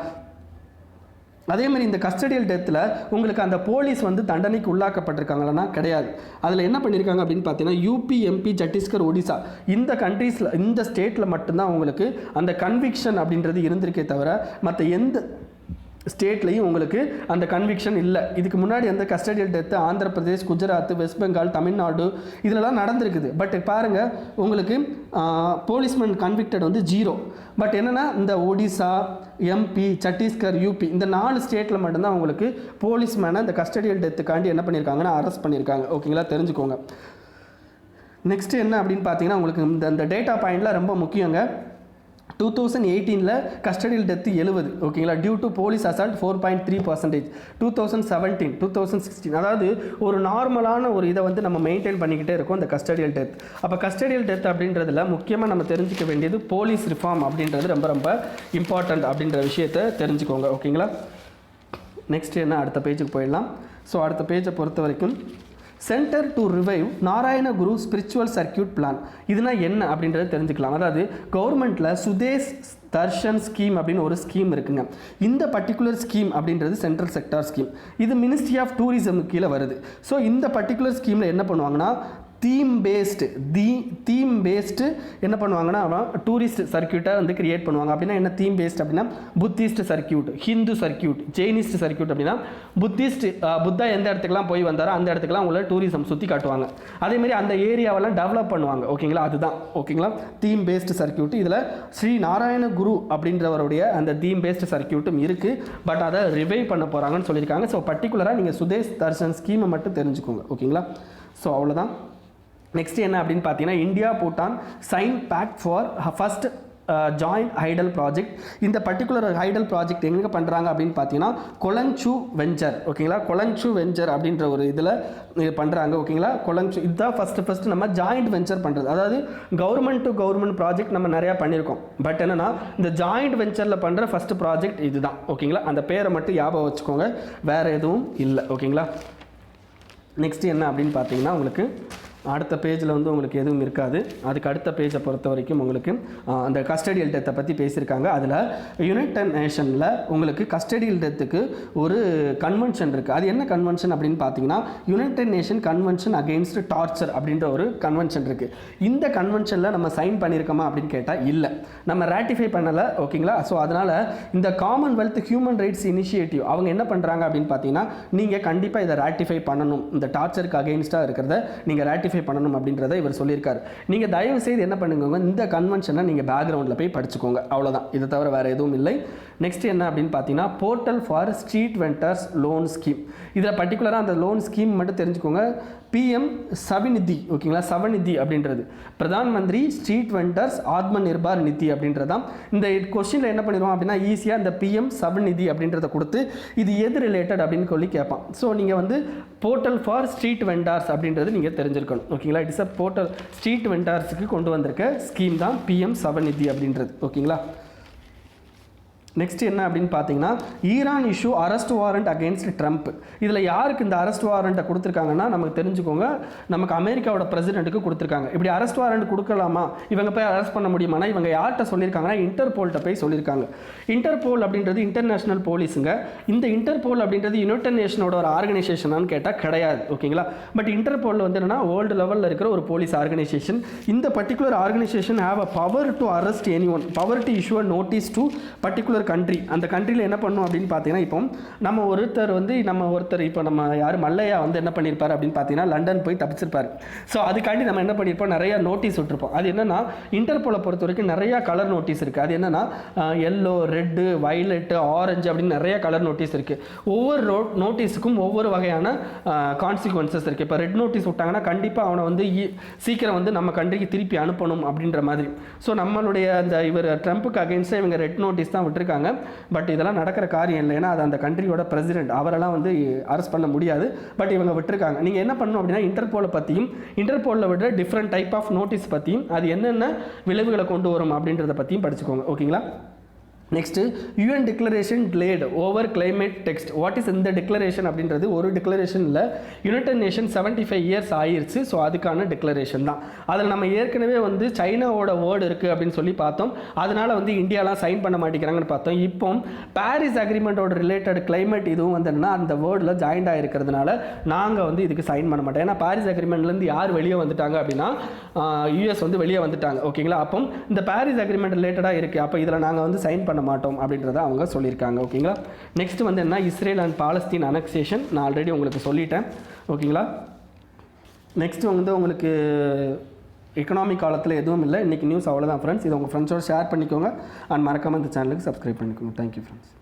அதே மாதிரி இந்த கஸ்டடியல் டெத்தில் உங்களுக்கு அந்த போலீஸ் வந்து தண்டனைக்கு உள்ளாக்கப்பட்டிருக்காங்களா கிடையாது. அதில் என்ன பண்ணியிருக்காங்க அப்படின்னு பார்த்தீங்கன்னா யூபி, எம்பி, சத்தீஸ்கர், ஒடிசா இந்த கண்ட்ரீஸில் இந்த ஸ்டேட்டில் மட்டும்தான் உங்களுக்கு அந்த கன்விக்ஷன் அப்படின்றது இருந்திருக்கே தவிர மற்ற எந்த ஸ்டேட்லையும் உங்களுக்கு அந்த கன்விக்ஷன் இல்லை. இதுக்கு முன்னாடி அந்த custodial death Andhra Pradesh, Gujarat, west Bengal, Tamil Nadu இதிலலாம் நடந்திருக்குது. பட் பாருங்கள் உங்களுக்கு போலீஸ்மேன் கன்விக்டட் வந்து 0. பட் என்னென்னா இந்த ஒடிசா, எம்பி, சத்தீஸ்கர், யூபி இந்த 4 ஸ்டேட்டில் மட்டும்தான் உங்களுக்கு போலீஸ்மேனை இந்த கஸ்டடியல் டெத்துக்காண்டி என்ன பண்ணியிருக்காங்கன்னா அரெஸ்ட் பண்ணியிருக்காங்க. ஓகேங்களா, தெரிஞ்சுக்கோங்க. நெக்ஸ்ட்டு என்ன அப்படின்னு பார்த்தீங்கன்னா உங்களுக்கு இந்த டேட்டா பாயிண்ட்லாம் ரொம்ப முக்கியங்க. 2018 கஸ்டடியல் டெத்து 70. ஓகேங்களா. Due to police assault 4.3%. 2017, 2016 அதாவது ஒரு நார்மலான ஒரு இதை வந்து நம்ம மெயின்டைன் பண்ணிக்கிட்டே இருக்கோம் இந்த கஸ்டடியல் டெத். அப்போ கஸ்டடியல் டெத் அப்படின்றதுல முக்கியமாக நம்ம தெரிஞ்சிக்க வேண்டியது போலீஸ் ரிஃபார்ம் அப்படின்றது ரொம்ப ரொம்ப இம்பார்ட்டண்ட் அப்படின்ற விஷயத்தை தெரிஞ்சுக்கோங்க. ஓகேங்களா. நெக்ஸ்ட் என்ன அடுத்த பேஜுக்கு போயிடலாம். ஸோ அடுத்த பேஜை பொறுத்த வரைக்கும் centre to revive Narayana Guru spiritual circuit plan. இதுனா என்ன அப்படின்றத தெரிஞ்சுக்கலாம். அதாவது கவர்மெண்ட்டில் சுதேஷ் தர்ஷன் ஸ்கீம் அப்படின்னு ஒரு ஸ்கீம் இருக்குங்க. இந்த பர்டிகுலர் ஸ்கீம் அப்படின்றது சென்ட்ரல் செக்டார் ஸ்கீம். இது மினிஸ்ட்ரி ஆஃப் டூரிசம் கீழே வருது. ஸோ இந்த பர்டிகுலர் ஸ்கீமில் என்ன பண்ணுவாங்கன்னா தீம் பேஸ்டு என்ன பண்ணுவாங்கன்னா டூரிஸ்ட் சர்க்கியூட்டை வந்து கிரியேட் பண்ணுவாங்க. அப்படின்னா என்ன தீம் பேஸ்ட் அப்படின்னா Buddhist circuit, Hindu circuit, Jainist circuit. அப்படின்னா புத்தா எந்த இடத்துக்குலாம் போய் வந்தாரோ அந்த இடத்துக்குலாம் உள்ள டூரிசம் சுற்றி காட்டுவாங்க. அதேமாதிரி அந்த ஏரியாவெல்லாம் டெவலப் பண்ணுவாங்க. ஓகேங்களா, அதுதான் ஓகேங்களா தீம் பேஸ்டு சர்க்கியூட். இதில் ஸ்ரீ நாராயண குரு அப்படின்றவருடைய அந்த தீம் பேஸ்டு சர்க்கியூட்டும் இருக்குது. பட் அதை ரிவைவ் பண்ண போகிறாங்கன்னு சொல்லியிருக்காங்க. ஸோ பர்டிகுலராக நீங்கள் சுதேஷ் தர்ஷன் ஸ்கீமை மட்டும் தெரிஞ்சுக்கோங்க. ஓகேங்களா, ஸோ அவ்வளோதான். நெக்ஸ்ட் என்ன அப்படின்னு பார்த்தீங்கன்னா India Bhutan sign pact for first joint hydel project. இந்த பர்டிகுலர் ஹைடல் ப்ராஜெக்ட் எங்கே பண்ணுறாங்க அப்படின்னு பார்த்தீங்கன்னா கொலங்சு வெஞ்சர். ஓகேங்களா, கொலங்சு வெஞ்சர் அப்படின்ற ஒரு இதில் இது பண்ணுறாங்க. ஓகேங்களா, கொலங்சு இதுதான் ஃபஸ்ட்டு நம்ம ஜாயிண்ட் வெஞ்சர் பண்ணுறது. அதாவது கவர்மெண்ட் டு கவர்மெண்ட் ப்ராஜெக்ட் நம்ம நிறையா பண்ணியிருக்கோம். பட் என்னென்னா இந்த ஜாயிண்ட் வெஞ்சரில் பண்ணுற ஃபஸ்ட்டு ப்ராஜெக்ட் இதுதான். ஓகேங்களா, அந்த பேரை மட்டும் ஞாபகம் வச்சுக்கோங்க, வேறு எதுவும் இல்லை. ஓகேங்களா, நெக்ஸ்ட் என்ன அப்படின்னு பார்த்தீங்கன்னா உங்களுக்கு அடுத்த பேஜில் வந்து உங்களுக்கு எதுவும் இருக்காது. அதுக்கு அடுத்த பேஜை பொறுத்த வரைக்கும் உங்களுக்கு அந்த கஸ்டடியல் டெத்தை பற்றி பேசியிருக்காங்க. அதில் யுனைடெட் நேஷனில் உங்களுக்கு கஸ்டடியல் டெத்துக்கு ஒரு கன்வென்ஷன் இருக்குது. அது என்ன கன்வென்ஷன் அப்படின்னு பார்த்தீங்கன்னா United nation convention against torture அப்படின்ற ஒரு கன்வென்ஷன் இருக்குது. இந்த கன்வென்ஷனில் நம்ம சைன் பண்ணியிருக்கோமா அப்படின்னு கேட்டால் இல்லை, நம்ம ரேட்டிஃபை பண்ணலை. ஓகேங்களா, ஸோ அதனால் இந்த காமன்வெல்த் ஹியூமன் ரைட்ஸ் இனிஷியேட்டிவ் அவங்க என்ன பண்ணுறாங்க அப்படின்னு பார்த்தீங்கன்னா நீங்கள் கண்டிப்பாக இதை ரேட்டிஃபை பண்ணணும், இந்த டார்ச்சருக்கு அகெயின்ஸ்டாக இருக்கிறத நீங்கள் ரேட்டிஃபை பண்ணணும் அப்படின்றத இவர் சொல்லியிருக்காரு. நீங்கள் தயவு செய்து என்ன பண்ணுங்க, இந்த கன்வென்ஷனை நீங்கள் பேக்ரவுண்டில் போய் படிச்சுக்கோங்க. அவ்வளோதான், இதை தவிர வேறு எதுவும் இல்லை. நெக்ஸ்ட் என்ன அப்படின்னு பார்த்தீங்கன்னா portal for street vendors loan scheme. இதில் பர்டிகுலராக அந்த லோன் ஸ்கீம் மட்டும் தெரிஞ்சுக்கோங்க. பிஎம் சவிநிதி. ஓகேங்களா, சவநிதி அப்படின்றது பிரதான் மந்திரி ஸ்ட்ரீட் வெண்டர்ஸ் ஆத்ம நிர்பார் நிதி அப்படின்றதான். இந்த கொஸ்டினில் என்ன பண்ணிடுவோம் அப்படின்னா ஈஸியாக இந்த பிஎம் சவநிதி அப்படின்றத கொடுத்து இது எது ரிலேட்டட் அப்படின்னு சொல்லி கேட்பான். ஸோ நீங்கள் வந்து போர்ட்டல் ஃபார் ஸ்ட்ரீட் வெண்டார்ஸ் அப்படின்றது நீங்கள் தெரிஞ்சிருக்கணும். ஓகேங்களா, இட்ஸ் அ போர்ட்டல் ஸ்ட்ரீட் வெண்டார்ஸுக்கு கொண்டு வந்திருக்க ஸ்கீம் தான் பிஎம் சவநிதி அப்படின்றது. ஓகேங்களா, நெக்ஸ்ட் என்ன அப்படின்னு பார்த்தீங்கன்னா Iran issue arrest warrant against Trump. இதில் யாருக்கு இந்த அரெஸ்ட் வாரண்ட்டை கொடுத்துருக்காங்கன்னா நமக்கு தெரிஞ்சுக்கோங்க, நமக்கு அமெரிக்காவோட பிரசிடென்ட்டுக்கு கொடுத்துருக்காங்க. இப்படி அரெஸ்ட் வாரண்ட் கொடுக்கலாமா, இவங்க போய் அரெஸ்ட் பண்ண முடியுமானா இவங்க யார்கிட்ட சொல்லியிருக்காங்கன்னா இன்டர்போல்கிட்ட போய் சொல்லியிருக்காங்க. இன்டர்போல் அப்படின்றது இன்டர்நேஷனல் போலீஸுங்க. இந்த இன்டர்போல் அப்படின்றது யுனைடெட் நேஷனோட ஒரு ஆர்கனைசேஷனான்னு கேட்டால் கிடையாது. ஓகேங்களா, பட் இன்டர்போலில் வந்து என்னன்னா வேர்ல்டு லெவலில் இருக்கிற ஒரு போலீஸ் ஆர்கனைசேஷன். இந்த particular organisation have a power to arrest any one, power to issue a notice to particular country. அந்த கண்ட்ரியில் என்ன பண்ணும் அப்படின்னு பார்த்தீங்கன்னா இப்போ நம்ம ஒருத்தர் இப்போ நம்ம யார் மல்லையா வந்து என்ன பண்ணியிருப்பார் அப்படின்னு பார்த்தீங்கன்னா லண்டன் போய் தப்பிச்சிருப்பார். ஸோ அதுக்காண்டி நம்ம என்ன பண்ணியிருப்போம், நிறைய நோட்டீஸ் விட்டுருப்போம். அது என்னன்னா இன்டர்போலை பொறுத்த வரைக்கும் நிறையா கலர் நோட்டீஸ் இருக்குது. அது என்னன்னா எல்லோ, ரெட்டு, வயலட்டு, ஆரஞ்சு அப்படின்னு நிறைய கலர் நோட்டீஸ் இருக்குது. ஒவ்வொரு நோட்டீஸுக்கும் ஒவ்வொரு வகையான கான்சிக்வன்சஸ் இருக்குது. இப்போ ரெட் நோட்டீஸ் விட்டாங்கன்னா கண்டிப்பாக அவனை வந்து சீக்கிரம் வந்து நம்ம கண்ட்ரிக்கு திருப்பி அனுப்பணும் அப்படின்ற மாதிரி. ஸோ நம்மளுடைய அந்த இவர் ட்ரம்ப்புக்கு அகெயின்ஸ்டாக இவங்க ரெட் நோட்டீஸ் தான் விட்டுருக்காங்க. பட் இதெல்லாம் நடக்கிற காரியம் இல்லை, ஏன்னா அது அந்த கண்ட்ரியோட பிரசிடென்ட், அவரெல்லாம் வந்து அரெஸ்ட் பண்ண முடியாது. பட் இவங்க விட்டுருக்காங்க. நீங்கள் என்ன பண்ணணும் அப்படின்னா இன்டர்போலை பற்றியும் இன்டர்போலில் விட டிஃப்ரெண்ட் டைப் ஆஃப் நோட்டீஸ் பற்றியும் அது என்னென்ன விளைவுகளை கொண்டு வரும் அப்படின்றத பற்றியும் படிச்சுக்கோங்க. ஓகேங்களா, next UN declaration delayed over climate text. What is இந்த டிக்ளரேஷன் அப்படின்றது ஒரு டிக்ளரேஷனில் யுனைடெட் நேஷன் 75 இயர்ஸ் ஆயிடுச்சு. ஸோ அதுக்கான டிக்ளரேஷன் தான். அதில் நம்ம ஏற்கனவே வந்து சைனாவோட வேர்டு இருக்குது அப்படின்னு சொல்லி பார்த்தோம். அதனால் வந்து இந்தியாலாம் சைன் பண்ண மாட்டேங்கிறாங்கன்னு பார்த்தோம். இப்போ பாரிஸ் அக்ரிமெண்ட்டோட ரிலேட்டட் கிளைமேட் இதுவும் வந்ததுன்னா அந்த வேர்டில் ஜாயின்ட் ஆகிருக்கிறதுனால நாங்கள் வந்து இதுக்கு சைன் பண்ண மாட்டோம். ஏன்னா பாரிஸ் அக்ரிமெண்ட்லேருந்து யார் வெளியே வந்துட்டாங்க அப்படின்னா யூஎஸ் வந்து வெளியே வந்துட்டாங்க. ஓகேங்களா, அப்போ இந்த பாரிஸ் அக்ரிமெண்ட் ரிலேட்டடாக இருக்குது, அப்போ இதில் நாங்கள் வந்து சைன் பண்ண மாட்டோம் அப்படின்றத அவங்க சொல்லியிருக்காங்க. ஓகேங்களா, நெக்ஸ்ட் வந்து என்ன இஸ்ரேல் அண்ட் பாலஸ்தீன் அனெக்சேஷன். நான் ஆல்ரெடி உங்களுக்கு சொல்லிட்டேன். ஓகேங்களா, நெக்ஸ்ட் வந்து உங்களுக்கு எக்கனாமிக் காலத்தில் எதுவும் இல்லை. இன்றைக்கி நியூஸ் அவ்வளோதான் ஃப்ரெண்ட்ஸ். இதை உங்கள் ஃப்ரெண்ட்ஸோடு ஷேர் பண்ணிக்கோங்க அண்ட் மறக்காமல் இந்த சேனலுக்கு சப்ஸ்கிரைப் பண்ணிக்கோங்க. Thank you friends.